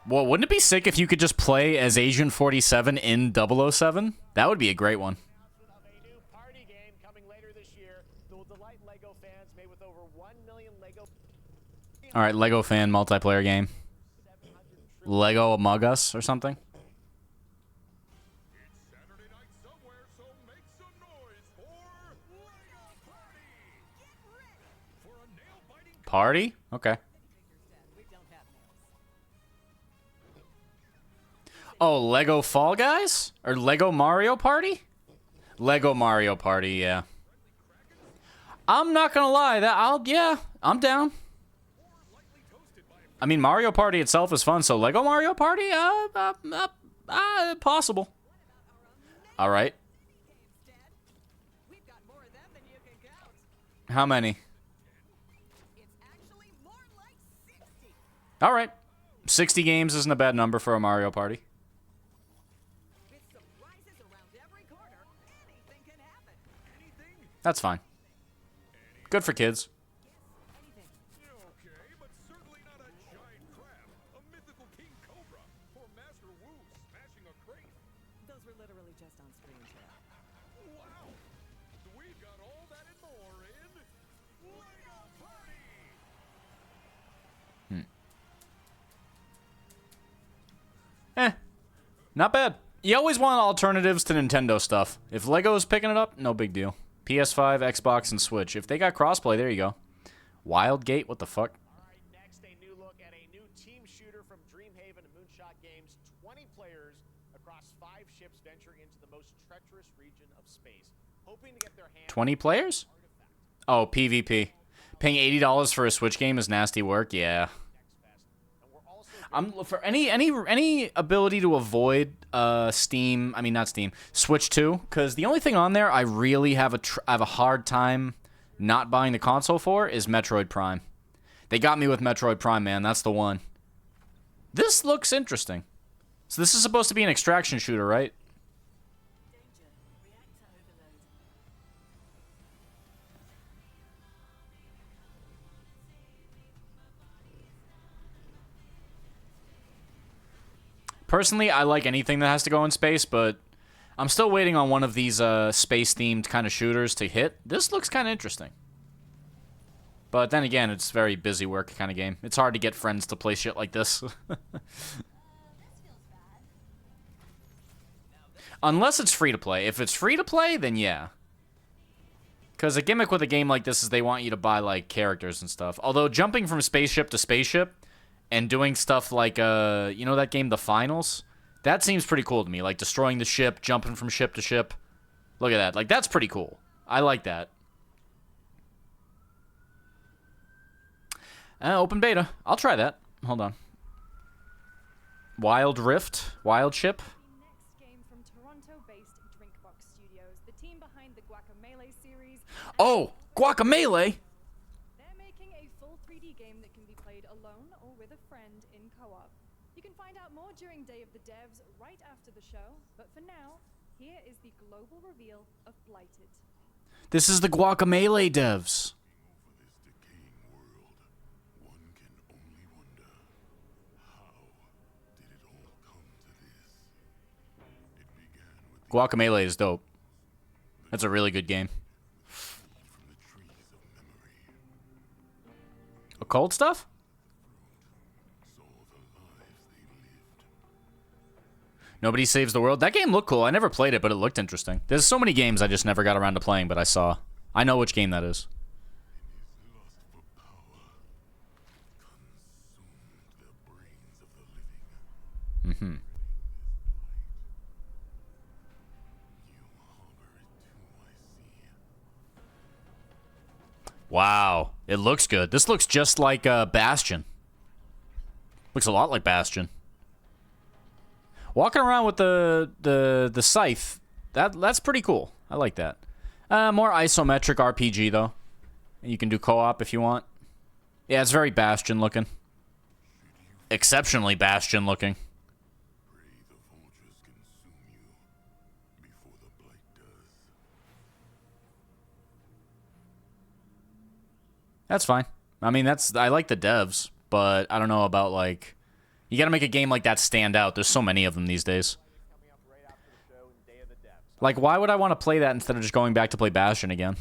Speaker 1: Well, wouldn't it be sick if you could just play as Agent 47 in 007? That would be a great one. All right, Lego fan multiplayer game. Lego Among Us or something. Party? Okay. Oh, Lego Fall Guys? Or Lego Mario Party? Lego Mario Party, yeah. I'm not gonna lie, I'm down. I mean, Mario Party itself is fun, so Lego Mario Party? Possible. All right. How many? All right. 60 games isn't a bad number for a Mario Party. That's fine. Good for kids.
Speaker 15: Those were literally just on screen, Chad.
Speaker 4: Wow! We got all that and more in Lego Party!
Speaker 1: Not bad. You always want alternatives to Nintendo stuff. If Lego's picking it up, no big deal. PS5, Xbox, and Switch. If they got crossplay, there you go. Wildgate, what the fuck?
Speaker 2: Alright, next a new look at a new team shooter from Dreamhaven and Moonshot Games. 20 players across 5 ships venture into the most treacherous region of space, hoping to get their hands
Speaker 1: 20 players? Oh, PvP. Paying $80 for a Switch game is nasty work, yeah. I'm for any ability to avoid Steam. I mean, not Steam. Switch 2, because the only thing on there I really have a hard time not buying the console for is Metroid Prime. They got me with Metroid Prime, man. That's the one. This looks interesting. So this is supposed to be an extraction shooter, right? Personally, I like anything that has to go in space, but I'm still waiting on one of these space-themed kind of shooters to hit. This looks kind of interesting. But then again, it's very busy work kind of game. It's hard to get friends to play shit like this. Unless it's free-to-play. If it's free-to-play, then yeah. Because a gimmick with a game like this is they want you to buy, like, characters and stuff. Although, jumping from spaceship to spaceship and doing stuff like, you know that game, The Finals? That seems pretty cool to me. Like, destroying the ship, jumping from ship to ship. Look at that. Like, that's pretty cool. I like that. Open beta. I'll try that. Hold on. Wild Rift? Wild Ship?
Speaker 9: Next game from Toronto-based Drinkbox Studios, the team behind the Guacamelee series.
Speaker 1: Oh! Guacamelee!
Speaker 9: They're making a full 3D game that can be played alone or with a friend in co-op. You can find out more during Day of the Devs right after the show, but for now, here is the global reveal of Blighted.
Speaker 1: This is the Guacamelee devs. Guacamelee is dope. That's a really good game. Cold stuff? Nobody Saves the World. That game looked cool. I never played it, but it looked interesting. There's so many games I just never got around to playing, but I saw. I know which game that is. Mm-hmm. Wow. It looks good. This looks just like Bastion. Looks a lot like Bastion. Walking around with the scythe, that's pretty cool. I like that. More isometric RPG, though. You can do co-op if you want. Yeah, it's very Bastion looking. Exceptionally Bastion looking. That's fine. I mean, I like the devs, but I don't know about, like... You gotta make a game like that stand out. There's so many of them these days. Like, why would I want to play that instead of just going back to play Bastion again?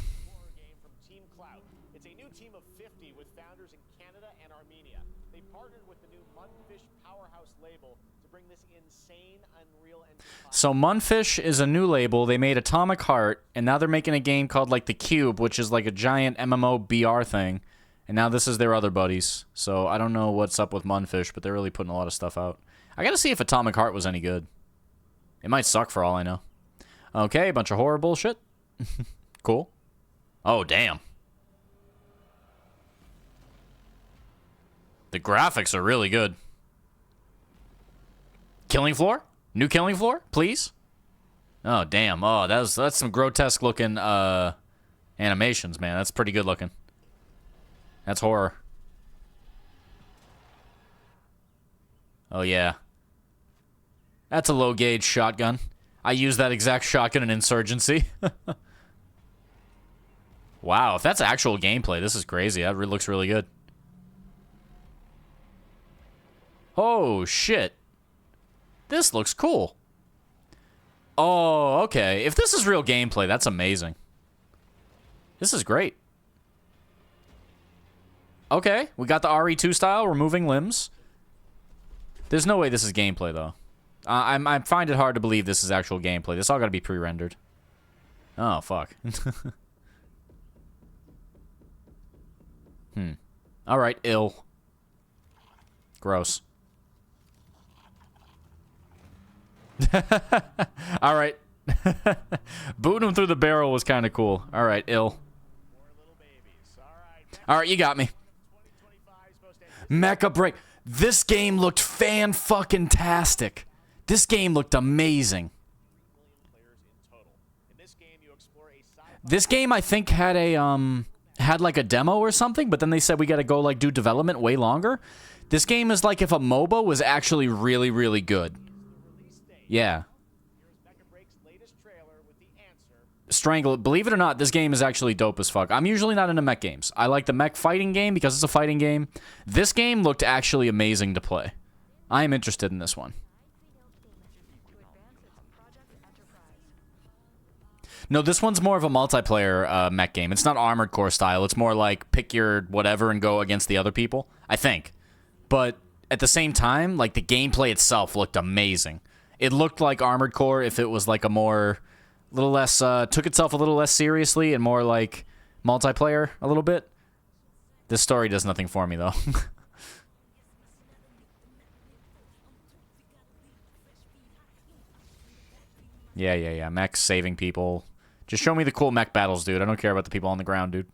Speaker 2: It's a new team of 50 with founders in Canada and Armenia. They partnered with the new Mundfish Powerhouse label to bring this insane Unreal Engine.
Speaker 1: So Mundfish is a new label. They made Atomic Heart, and now they're making a game called, like, The Cube, which is like a giant MMO BR thing. And now this is their other buddies. So I don't know what's up with Mundfish, but they're really putting a lot of stuff out. I gotta see if Atomic Heart was any good. It might suck for all I know. Okay, a bunch of horror bullshit. Cool. Oh, damn. The graphics are really good. Killing Floor? New Killing Floor, please? Oh, damn. Oh, that's some grotesque looking animations, man. That's pretty good looking. That's horror. Oh, yeah. That's a low-gauge shotgun. I use that exact shotgun in Insurgency. Wow, if that's actual gameplay, this is crazy. That looks really good. Oh, shit. This looks cool. Oh, okay. If this is real gameplay, that's amazing. This is great. Okay, we got the RE2 style, removing limbs. There's no way this is gameplay, though. I find it hard to believe this is actual gameplay. This all gotta be pre-rendered. Oh, fuck. Alright, ill. Gross. Alright. Booting him through the barrel was kind of cool. Alright, ill. Alright, you got me. Mecha Break. This game looked fan-fucking-tastic. This game looked amazing. This game, I think, had a had like a demo or something, but then they said we gotta go like do development way longer. This game is like if a MOBA was actually really, really good. Yeah. Strangle. Believe it or not, this game is actually dope as fuck. I'm usually not into mech games. I like the mech fighting game because it's a fighting game. This game looked actually amazing to play. I am interested in this one. No, this one's more of a multiplayer mech game. It's not Armored Core style. It's more like pick your whatever and go against the other people, I think. But at the same time, like the gameplay itself looked amazing. It looked like Armored Core if it was like a more... little less, took itself a little less seriously and more like multiplayer a little bit. This story does nothing for me, though. Yeah. Mechs saving people. Just show me the cool mech battles, dude. I don't care about the people on the ground, dude.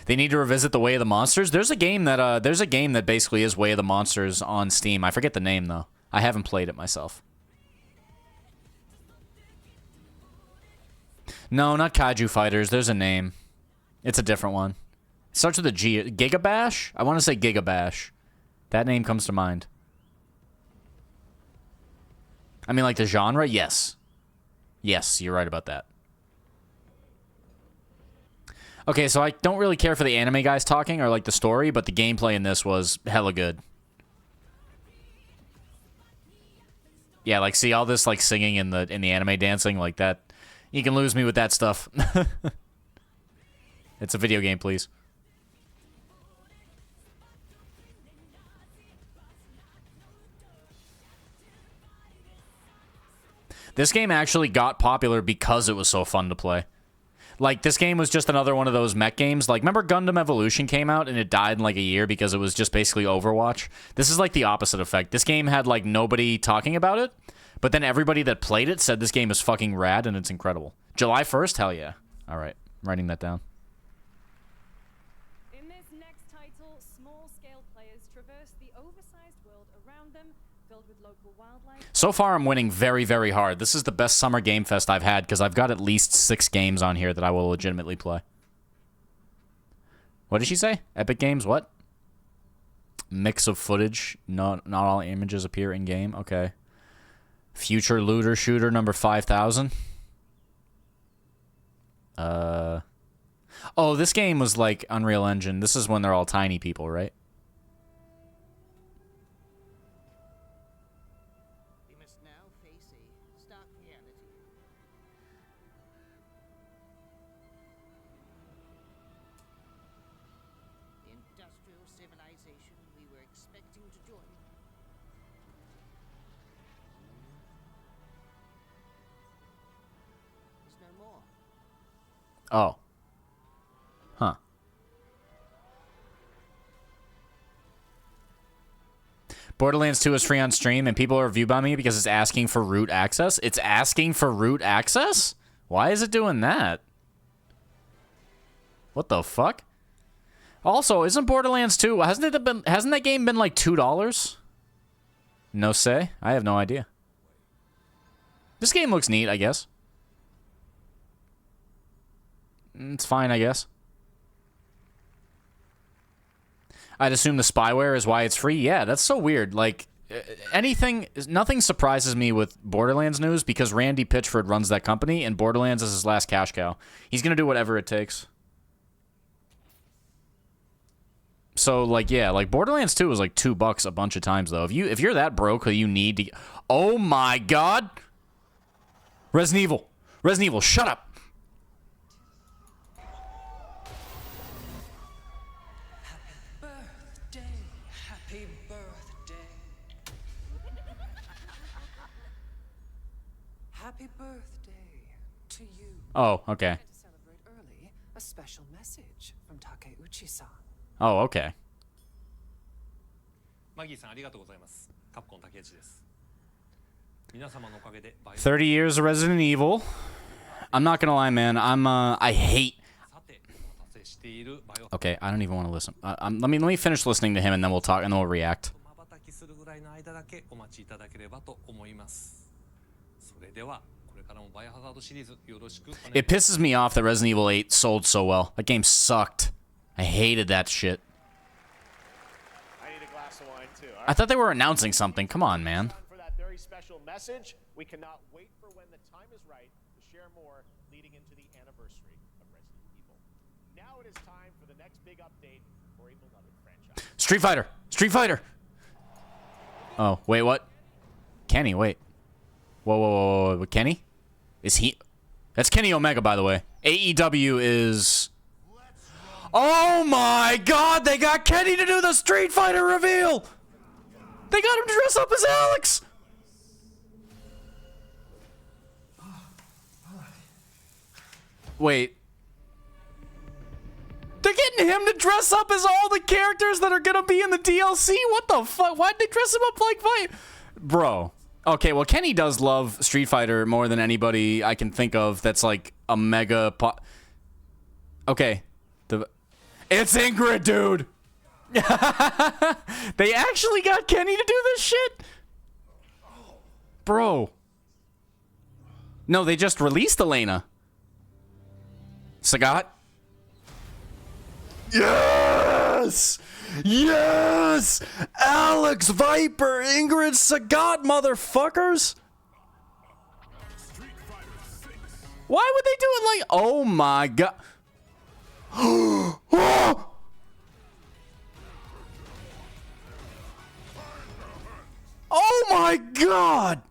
Speaker 1: They need to revisit the Way of the Monsters. There's a game that basically is Way of the Monsters on Steam. I forget the name, though. I haven't played it myself. No, not Kaiju Fighters. There's a name. It's a different one. It starts with a G. Gigabash? I want to say Gigabash. That name comes to mind. I mean, like the genre? Yes. Yes, you're right about that. Okay, so I don't really care for the anime guys talking or like the story, but the gameplay in this was hella good. Yeah, like see all this like singing in the anime dancing like that. You can lose me with that stuff. It's a video game, please. This game actually got popular because it was so fun to play. Like, this game was just another one of those mech games. Like, remember Gundam Evolution came out and it died in like a year because it was just basically Overwatch? This is like the opposite effect. This game had like nobody talking about it, but then everybody that played it said this game is fucking rad and it's incredible. July 1st? Hell yeah. All right, I'm writing that down.
Speaker 9: In this next title, small-scale players traverse the oversized world around them, filled with local wildlife.
Speaker 1: So far, I'm winning very, very hard. This is the best Summer Game Fest I've had because I've got at least 6 games on here that I will legitimately play. What did she say? Epic Games, what? Mix of footage. Not all images appear in-game. Okay. Future Looter Shooter number 5000. Oh, this game was like Unreal Engine. This is when they're all tiny people, right?
Speaker 19: We must now face a stark reality. The industrial civilization we were expecting to join is no more.
Speaker 1: Oh. Huh. Borderlands 2 is free on stream, and people are viewed by me because it's asking for root access. It's asking for root access? Why is it doing that? What the fuck? Also, isn't Borderlands 2... Hasn't that game been like $2? No say? I have no idea. This game looks neat, I guess. It's fine, I guess. I'd assume the spyware is why it's free. Yeah, that's so weird. Like, nothing surprises me with Borderlands news because Randy Pitchford runs that company and Borderlands is his last cash cow. He's going to do whatever it takes. So, like, yeah, like Borderlands 2 was like $2 a bunch of times, though. If you're that broke that you need to... Oh, my God! Resident Evil. Resident Evil, shut up!
Speaker 15: Happy birthday. Happy birthday to you.
Speaker 1: Oh, okay.
Speaker 15: To celebrate early, a special message from Takeuchi-san.
Speaker 1: Oh, okay.
Speaker 20: マギーさんありがとうございます。カプコン竹内です。皆様のおかげで
Speaker 1: 30 years of Resident Evil. I'm not gonna lie, man. I hate. Okay, I don't even want to listen. Let me finish listening to him, and then we'll talk, and then we'll react. It pisses me off that Resident Evil 8 sold so well. That game sucked. I hated that shit.
Speaker 2: I need a glass of wine too.
Speaker 1: I thought they were announcing something. Come on, man.
Speaker 2: For that very special message, we cannot wait for when the time is right to share more leading into the anniversary of Resident Evil. Now it is time for the next big update for a beloved franchise.
Speaker 1: Street Fighter! Street Fighter! Oh, wait, what? Kenny, wait. Whoa. Kenny? Is he... That's Kenny Omega, by the way. AEW is... Oh my God! They got Kenny to do the Street Fighter reveal! They got him to dress up as Alex! Wait. They're getting him to dress up as all the characters that are gonna be in the DLC? What the fuck? Why'd they dress him up like fight? Bro. Okay, well, Kenny does love Street Fighter more than anybody I can think of that's like a mega... Okay. It's Ingrid, dude! They actually got Kenny to do this shit? Bro. No, they just released Elena. Sagat? Yes! Yes! Alex Viper, Ingrid Sagat, motherfuckers! Why would they do it like... Oh my God. Oh my God!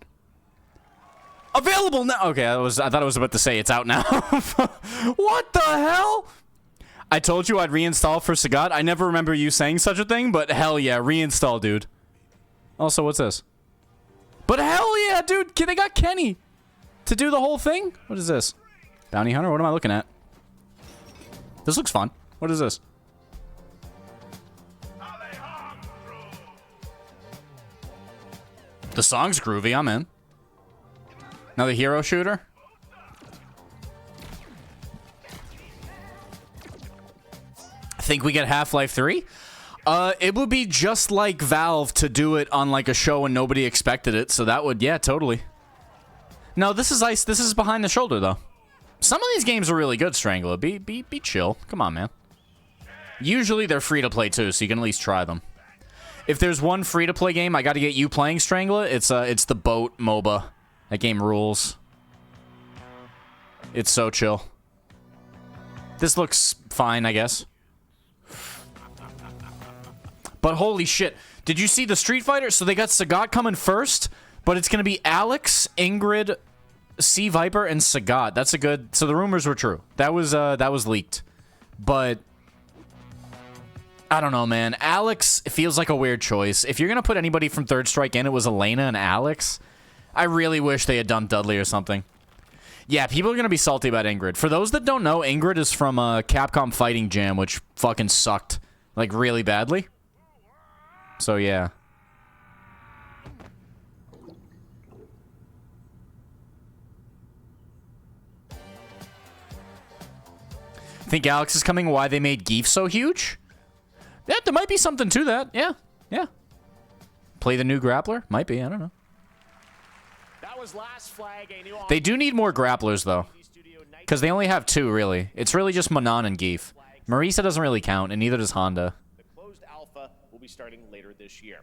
Speaker 1: Available now. Okay, I thought I was about to say it's out now. What the hell? I told you I'd reinstall for Sagat. I never remember you saying such a thing, but hell yeah, reinstall, dude. Also, what's this? But hell yeah, dude, they got Kenny to do the whole thing? What is this? Bounty Hunter? What am I looking at? This looks fun. What is this? The song's groovy, I'm in. Another hero shooter? Think we get Half-Life 3? It would be just like Valve to do it on like a show and nobody expected it, so that would, yeah, totally. No, this is ice. This is behind the shoulder, though. Some of these games are really good, Strangler. Be chill. Come on, man. Usually they're free to play too, so you can at least try them. If there's one free to play game I got to get you playing, Strangler, it's the Boat MOBA. That game rules. It's so chill. This looks fine, I guess. But holy shit, did you see the Street Fighter? So they got Sagat coming first, but it's going to be Alex, Ingrid, C. Viper, and Sagat. That's a good... So the rumors were true. That was leaked. But... I don't know, man. Alex feels like a weird choice. If you're going to put anybody from Third Strike in, it was Elena and Alex. I really wish they had done Dudley or something. Yeah, people are going to be salty about Ingrid. For those that don't know, Ingrid is from Capcom Fighting Jam, which fucking sucked. Like, really badly. So, yeah. Think Alex is coming? Why they made Geef so huge? Yeah, there might be something to that. Yeah, yeah. Play the new grappler? Might be, I don't know.
Speaker 2: That was last flag, a new
Speaker 1: they do need more grapplers, though. Because they only have 2, really. It's really just Manon and Geef. Marisa doesn't really count, and neither does Honda.
Speaker 2: The closed alpha will be starting later this year.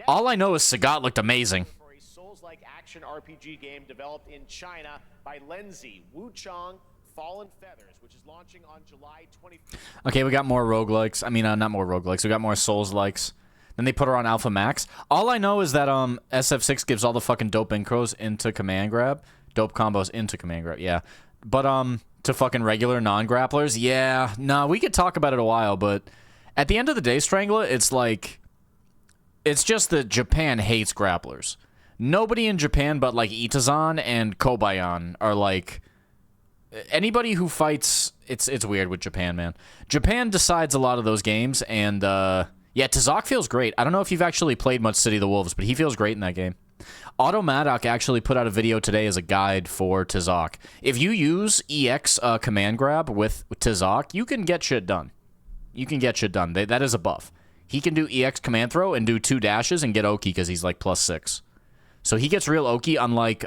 Speaker 1: All I know is Sagat looked amazing.
Speaker 2: For a Souls-like action RPG game developed in China by Lenzi, Wuchang, Fallen Feathers, which is launching on July 25th.
Speaker 1: Okay, we got more roguelikes. I mean, not more roguelikes. We got more Souls-likes. Then they put her on Alpha Max. All I know is that SF6 gives all the fucking dope intros into Command Grab. Dope combos into Command Grab, yeah. But, to fucking regular non-grapplers, yeah. Nah, we could talk about it a while, but at the end of the day, Strangler, it's like... It's just that Japan hates grapplers. Nobody in Japan but, like, Itazan and Kobayan are, like... Anybody who fights... It's weird with Japan, man. Japan decides a lot of those games, and, yeah, Tazak feels great. I don't know if you've actually played much City of the Wolves, but he feels great in that game. Otto Maddock actually put out a video today as a guide for Tazak. If you use EX command grab with Tazak, you can get shit done. You can get shit done. That is a buff. He can do EX command throw and do 2 dashes and get Oki because he's like +6. So he gets real Oki, unlike...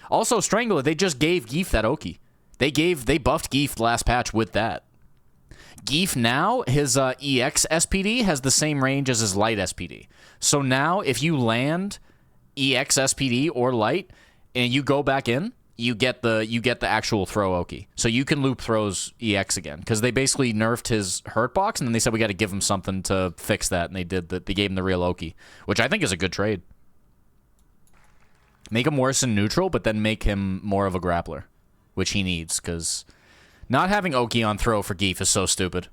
Speaker 1: also, Strangler, they just gave Geef that Oki. They buffed Geef last patch with that. Geef now, his EX SPD has the same range as his light SPD. So now, if you land EX SPD or light, and you go back in, you get the actual throw Oki. So you can loop throws EX again, because they basically nerfed his hurt box, and then they said we got to give him something to fix that, and they did that. They gave him the real Oki, which I think is a good trade. Make him worse in neutral, but then make him more of a grappler, which he needs, because not having Oki on throw for Geef is so stupid.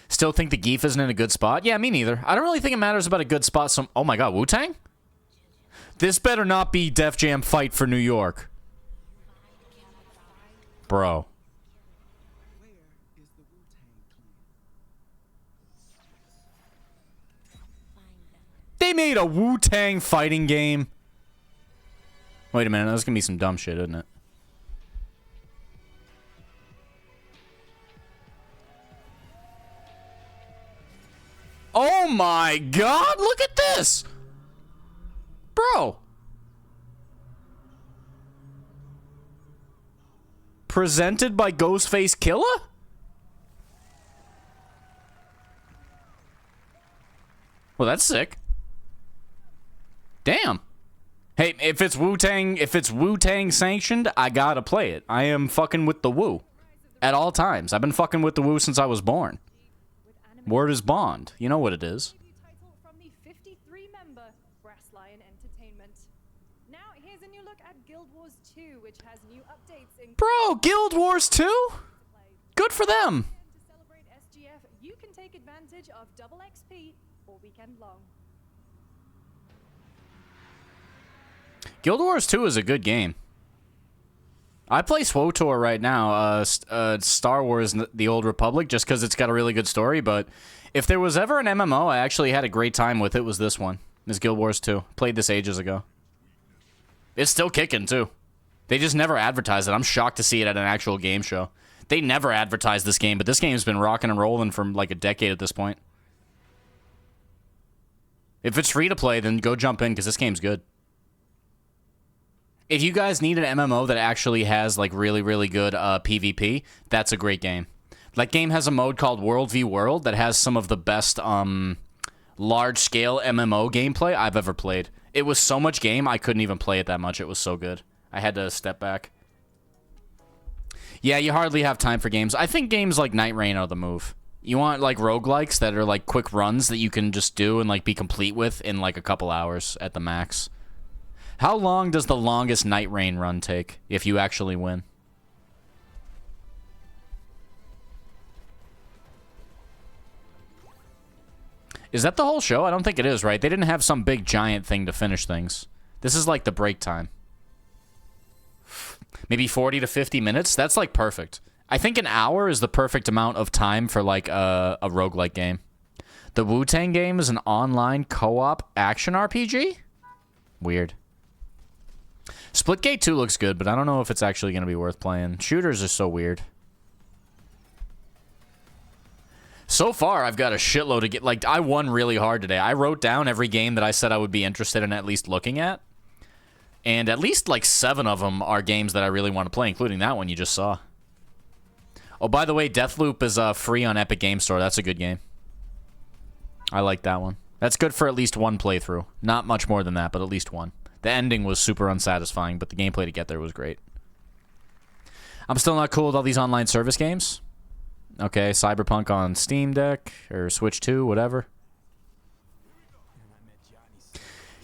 Speaker 1: Still think the Geef isn't in a good spot? Yeah, me neither. I don't really think it matters about a good spot. Oh my god, Wu-Tang? This better not be Def Jam Fight for New York. Bro. They made a Wu-Tang fighting game. Wait a minute, that's gonna be some dumb shit, isn't it? Oh my god, look at this! Bro. Presented by Ghostface Killah? Well, that's sick. Damn. Hey, if it's Wu-Tang sanctioned, I gotta play it. I am fucking with the Wu. At all times. I've been fucking with the Wu since I was born. Word is bond. You know what it is.
Speaker 9: From the 53-member Brass Lion Entertainment. Now, here's a new look at Guild Wars 2, which has new updates in...
Speaker 1: Bro, Guild Wars 2? Good for them.
Speaker 9: To celebrate take advantage of double XP all weekend long.
Speaker 1: Guild Wars 2 is a good game. I play SWTOR right now, Star Wars The Old Republic, just because it's got a really good story, but if there was ever an MMO I actually had a great time with, it was this one. This Guild Wars 2. Played this ages ago. It's still kicking, too. They just never advertise it. I'm shocked to see it at an actual game show. They never advertise this game, but this game's been rocking and rolling for like a decade at this point. If it's free to play, then go jump in, because this game's good. If you guys need an MMO that actually has like really, really good PvP, that's a great game. That game has a mode called World v World that has some of the best large-scale MMO gameplay I've ever played. It was so much game, I couldn't even play it that much. It was so good. I had to step back. Yeah, you hardly have time for games. I think games like Night Rain are the move. You want like roguelikes that are like quick runs that you can just do and like be complete with in like a couple hours at the max. How long does the longest Night Rain run take if you actually win? Is that the whole show? I don't think it is, right? They didn't have some big giant thing to finish things. This is like the break time. Maybe 40 to 50 minutes? That's like perfect. I think an hour is the perfect amount of time for like a roguelike game. The Wu-Tang game is an online co-op action RPG? Weird. Splitgate 2 looks good, but I don't know if it's actually going to be worth playing. Shooters are so weird. So far, I've got a shitload to get. Like, I won really hard today. I wrote down every game that I said I would be interested in at least looking at. And at least, like, 7 of them are games that I really want to play, including that one you just saw. Oh, by the way, Deathloop is free on Epic Game Store. That's a good game. I like that one. That's good for at least one playthrough. Not much more than that, but at least one. The ending was super unsatisfying, but the gameplay to get there was great. I'm still not cool with all these online service games. Okay, Cyberpunk on Steam Deck, or Switch 2, whatever.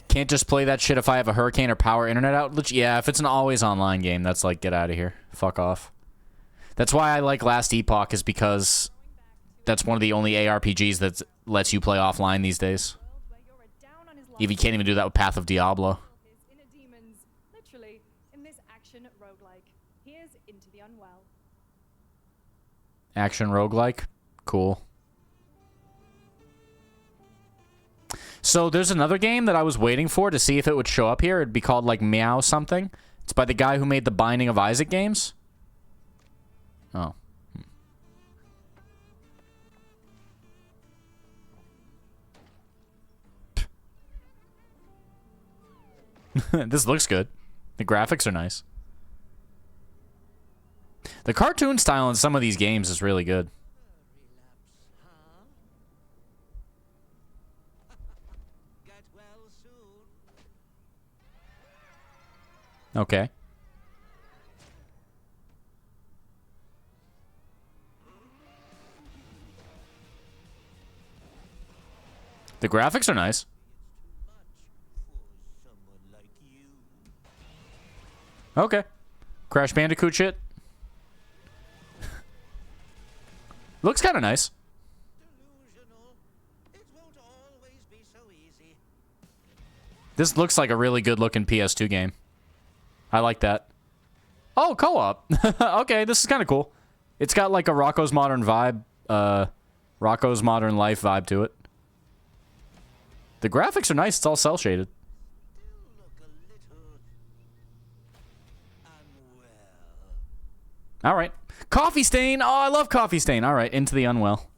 Speaker 1: Can't just play that shit if I have a hurricane or power internet outage? Yeah, if it's an always online game, that's like, get out of here. Fuck off. That's why I like Last Epoch, is because that's one of the only ARPGs that lets you play offline these days. You can't even do that with Path of Diablo.
Speaker 9: Literally, in this action roguelike. Here's Into the Unwell.
Speaker 1: Action roguelike? Cool. So there's another game that I was waiting for to see if it would show up here. It'd be called like Meow something. It's by the guy who made the Binding of Isaac games. Oh. This looks good. The graphics are nice. The cartoon style in some of these games is really good. Okay. The graphics are nice. Okay. Crash Bandicoot shit. Looks kind of nice. This looks like a really good looking PS2 game. I like that. Oh, co-op. Okay, this is kind of cool. It's got like a Rocco's Modern vibe, Rocco's Modern Life vibe to it. The graphics are nice. It's all cel shaded. All right. Coffee Stain. Oh, I love Coffee Stain. All right, Into the Unwell.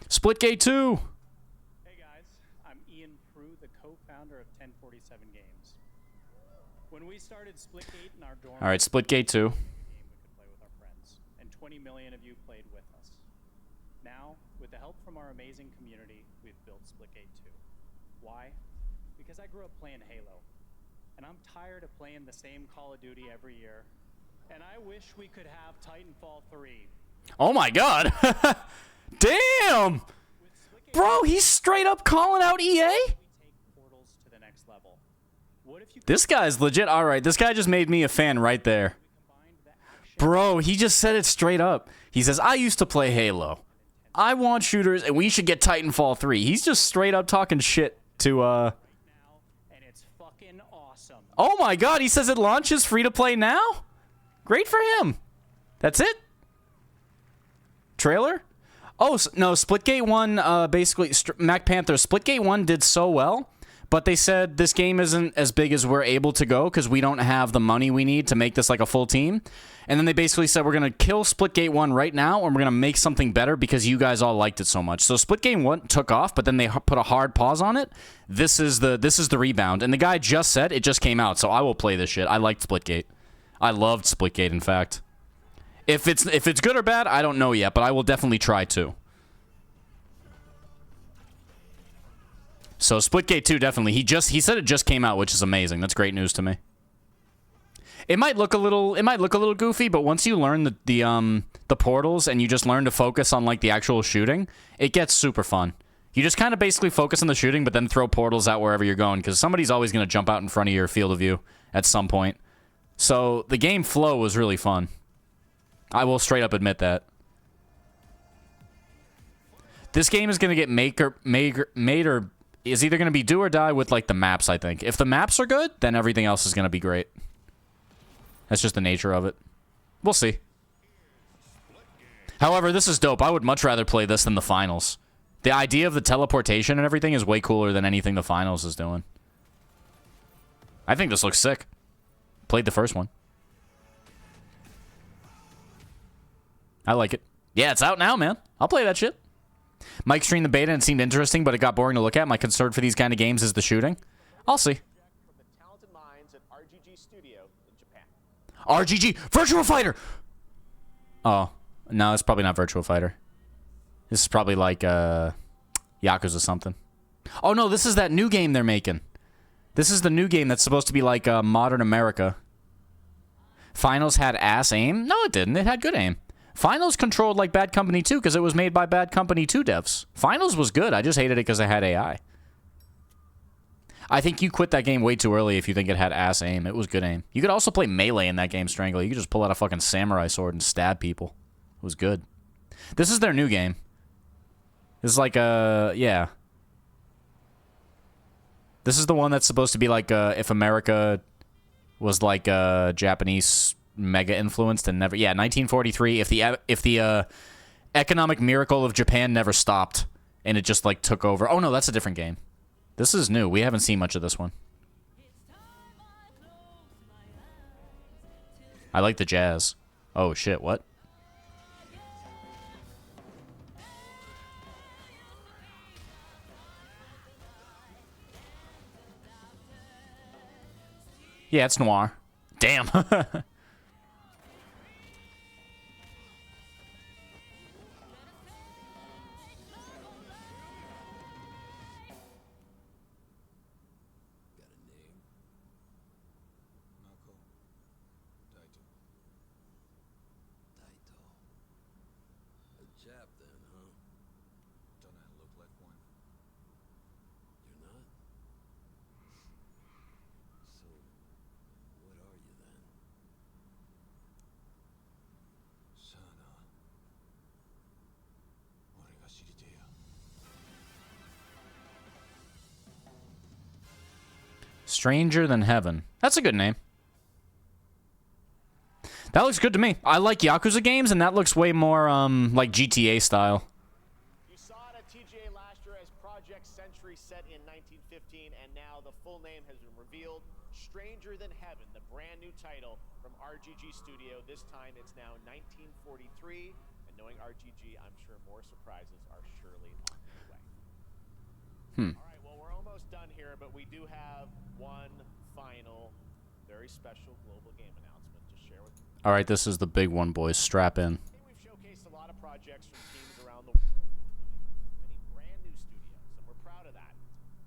Speaker 1: Splitgate 2.
Speaker 5: Hey guys, I'm Ian Prue, the co-founder of 1047 Games. When we started Splitgate in our dorm,
Speaker 1: All right, Splitgate 2.
Speaker 5: we could play with our friends, and 20 million of you played with us. Now, with the help from our amazing community, we've built Splitgate 2. Why? Because I grew up playing Halo. And I'm tired of playing the same Call of Duty every year. And I wish we could have Titanfall 3.
Speaker 1: Oh my god. Damn! Bro, he's straight up calling out EA? This guy's legit. Alright, this guy just made me a fan right there. Bro, he just said it straight up. He says, I used to play Halo. I want shooters, and we should get Titanfall 3. He's just straight up talking shit to,
Speaker 5: And it's fucking awesome.
Speaker 1: Oh my god, he says it launches free to play now? Great for him. That's it? Trailer? Oh, no, Splitgate 1, basically, Mac Panther, Splitgate 1 did so well, but they said this game isn't as big as we're able to go because we don't have the money we need to make this like a full team. And then they basically said, we're going to kill Splitgate 1 right now, and we're going to make something better because you guys all liked it so much. So Splitgate 1 took off, but then they put a hard pause on it. This is the rebound. And the guy just said it just came out, so I will play this shit. I liked Splitgate. I loved Splitgate, in fact. If it's good or bad, I don't know yet, but I will definitely try to. So Splitgate 2, definitely. He said it just came out, which is amazing. That's great news to me. It might look a little goofy, but once you learn the portals and you just learn to focus on like the actual shooting, it gets super fun. You just kind of basically focus on the shooting, but then throw portals out wherever you're going, because somebody's always going to jump out in front of your field of view at some point. So the game flow was really fun. I will straight up admit that. This game is going to get made or is either going to be do or die with like the maps, I think. If the maps are good, then everything else is going to be great. That's just the nature of it. We'll see. However, this is dope. I would much rather play this than the finals. The idea of the teleportation and everything is way cooler than anything the finals is doing. I think this looks sick. Played the first one. I like it. Yeah, it's out now, man. I'll play that shit. Mike streamed the beta and it seemed interesting, but it got boring to look at. My concern for these kind of games is the shooting. I'll see. RGG! Virtua Fighter! Oh. No, it's probably not Virtua Fighter. This is probably like, Yakuza something. Oh, no, this is that new game they're making. This is the new game that's supposed to be like, Modern America. Finals had ass aim? No, it didn't. It had good aim. Finals controlled like Bad Company 2 because it was made by Bad Company 2 devs. Finals was good. I just hated it because it had AI. I think you quit that game way too early if you think it had ass aim. It was good aim. You could also play Melee in that game, Strangler. You could just pull out a fucking samurai sword and stab people. It was good. This is their new game. This is like yeah. This is the one that's supposed to be like if America was like Japanese mega influenced and never. Yeah, 1943. If the economic miracle of Japan never stopped and it just like took over. Oh no, that's a different game. This is new. We haven't seen much of this one. I like the jazz. Oh shit, what? Yeah, it's noir. Damn. Stranger Than Heaven. That's a good name. That looks good to me. I like Yakuza games, and that looks way more like GTA style.
Speaker 2: You saw it at TGA last year as Project Century set in 1915, and now the full name has been revealed. Stranger Than Heaven, the brand new title from RGG Studio. This time it's now 1943, and knowing RGG, I'm sure more surprises are surely on the way. All right, well, we're almost done here, but we do have one final, very special global game announcement to share with you.
Speaker 1: All right, this is the big one, boys. Strap in.
Speaker 2: We've showcased a lot of projects from teams around the world, including many brand new studios, and we're proud of that.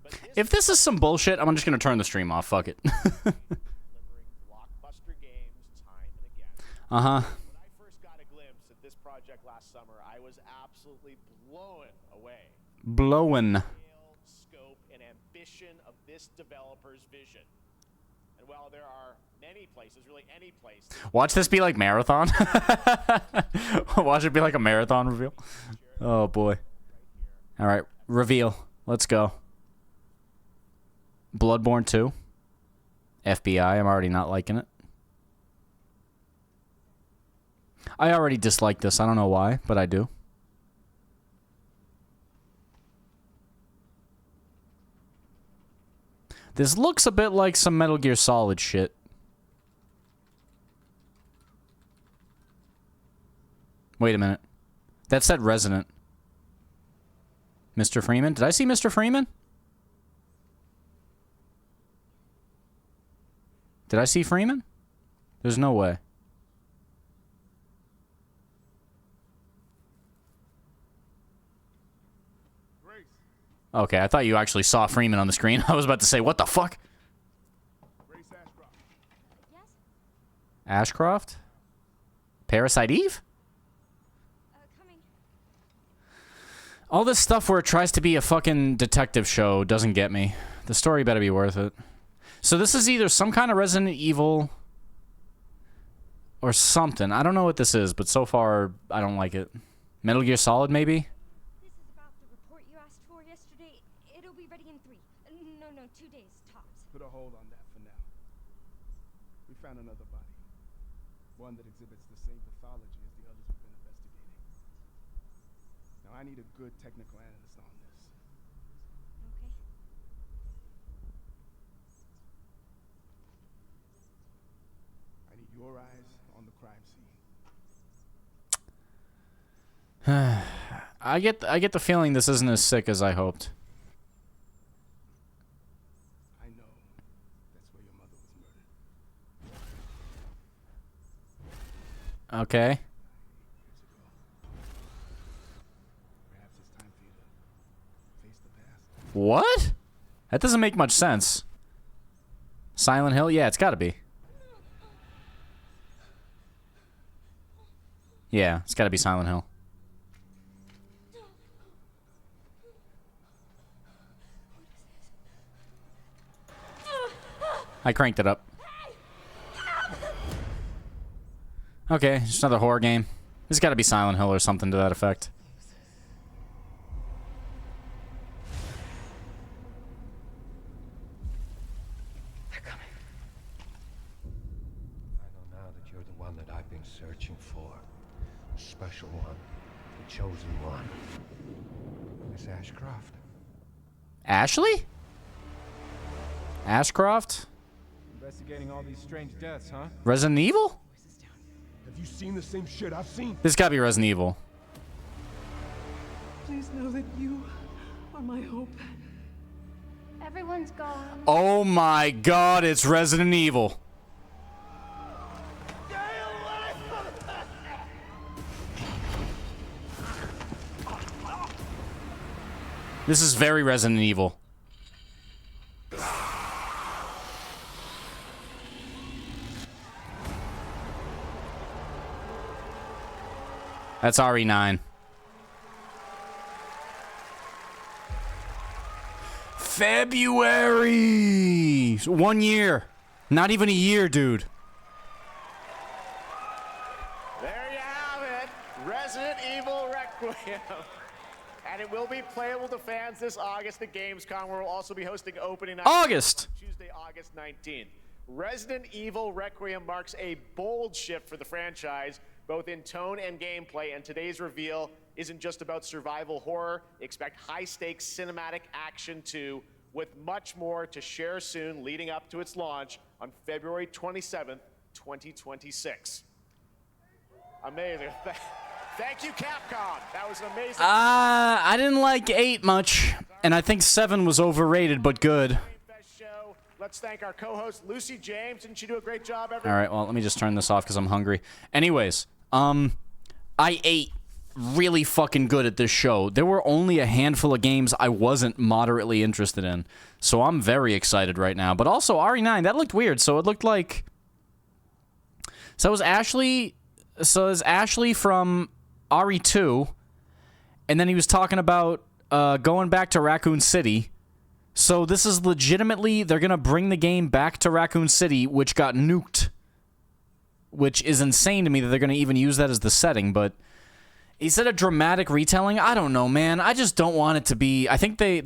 Speaker 2: But
Speaker 1: If this is some bullshit, I'm just going to turn the stream off. Fuck it.
Speaker 2: delivering blockbuster games time and again.
Speaker 1: Uh-huh.
Speaker 2: When I first got a glimpse at this project last summer, I was absolutely blown away.
Speaker 1: Blowin'.
Speaker 2: Scope and ambition of this developer's vision. And while there are many places, really any place.
Speaker 1: Watch this be like marathon. Watch it be like a marathon reveal. Oh boy. All right, reveal. Let's go. Bloodborne 2. FBI. I'm already not liking it. I already dislike this. I don't know why, but I do. This looks a bit like some Metal Gear Solid shit. Wait a minute. That said Resident. Mr. Freeman? Did I see Mr. Freeman? Did I see Freeman? There's no way. Okay, I thought you actually saw Freeman on the screen. I was about to say, what the fuck? Ashcroft? Parasite Eve? All this stuff where it tries to be a fucking detective show doesn't get me. The story better be worth it. So this is either some kind of Resident Evil or something. I don't know what this is, but so far, I don't like it. Metal Gear Solid, maybe?
Speaker 6: This is about the report you asked for yesterday. It'll be ready in 3. No, 2 days, tops.
Speaker 10: Put a hold on that for now. We found another body. One that exhibits the same pathology as the others we've been investigating. Now, I need a good technical analyst on this.
Speaker 6: Okay.
Speaker 10: I need your eyes on the crime scene.
Speaker 1: I get the feeling this isn't as sick as I hoped.
Speaker 10: I know that's where your mother was murdered.
Speaker 1: Okay.
Speaker 10: Perhaps it's time for you to face the past.
Speaker 1: What? That doesn't make much sense. Silent Hill? Yeah, it's gotta be. Yeah, it's gotta be Silent Hill. I cranked it up. Okay, just another horror game. This has got to be Silent Hill or something to that effect.
Speaker 21: They're coming. I know now that you're the one that I've been searching for. The special one. The chosen one. Miss Ashcroft.
Speaker 1: Ashley? Ashcroft?
Speaker 10: Investigating all these strange deaths, huh?
Speaker 1: Resident Evil?
Speaker 10: Have you seen the same shit I've seen?
Speaker 1: This gotta be Resident Evil.
Speaker 15: Please know that you are my hope.
Speaker 7: Everyone's gone.
Speaker 1: Oh my god, it's Resident Evil. This is very Resident Evil. That's RE9. February! 1 year. Not even a year, dude.
Speaker 2: There you have it. Resident Evil Requiem. And it will be playable to fans this August at Gamescom, where we'll also be hosting opening night.
Speaker 1: August!
Speaker 2: Tuesday, August 19th. Resident Evil Requiem marks a bold shift for the franchise, both in tone and gameplay, and today's reveal isn't just about survival horror. Expect high-stakes cinematic action too, with much more to share soon leading up to its launch on February 27th, 2026. Amazing. Thank you, Capcom. That was an amazing.
Speaker 1: I didn't like 8 much, and I think 7 was overrated, but good.
Speaker 2: Let's thank our co-host, Lucy James. Didn't she do a great job, everyone?
Speaker 1: All right, well, let me just turn this off because I'm hungry. Anyways, I ate really fucking good at this show. There were only a handful of games I wasn't moderately interested in, so I'm very excited right now. But also, RE9, that looked weird. So it looked like... So it was Ashley... So it was Ashley from RE2, and then he was talking about going back to Raccoon City. So this is legitimately, they're going to bring the game back to Raccoon City, which got nuked. Which is insane to me that they're going to even use that as the setting, but he said a dramatic retelling. I don't know, man. I just don't want it to be. I think there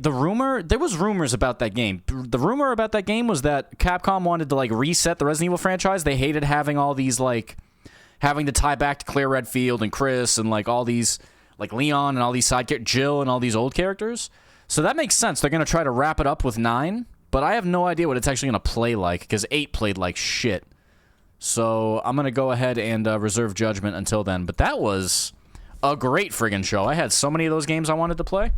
Speaker 1: was rumors about that game. The rumor about that game was that Capcom wanted to like reset the Resident Evil franchise. They hated having all these like having to tie back to Claire Redfield and Chris and like all these like Leon and all these side characters, Jill and all these old characters. So that makes sense. They're going to try to wrap it up with 9, but I have no idea what it's actually going to play like because 8 played like shit. So I'm going to go ahead and reserve judgment until then. But that was a great friggin' show. I had so many of those games I wanted to play.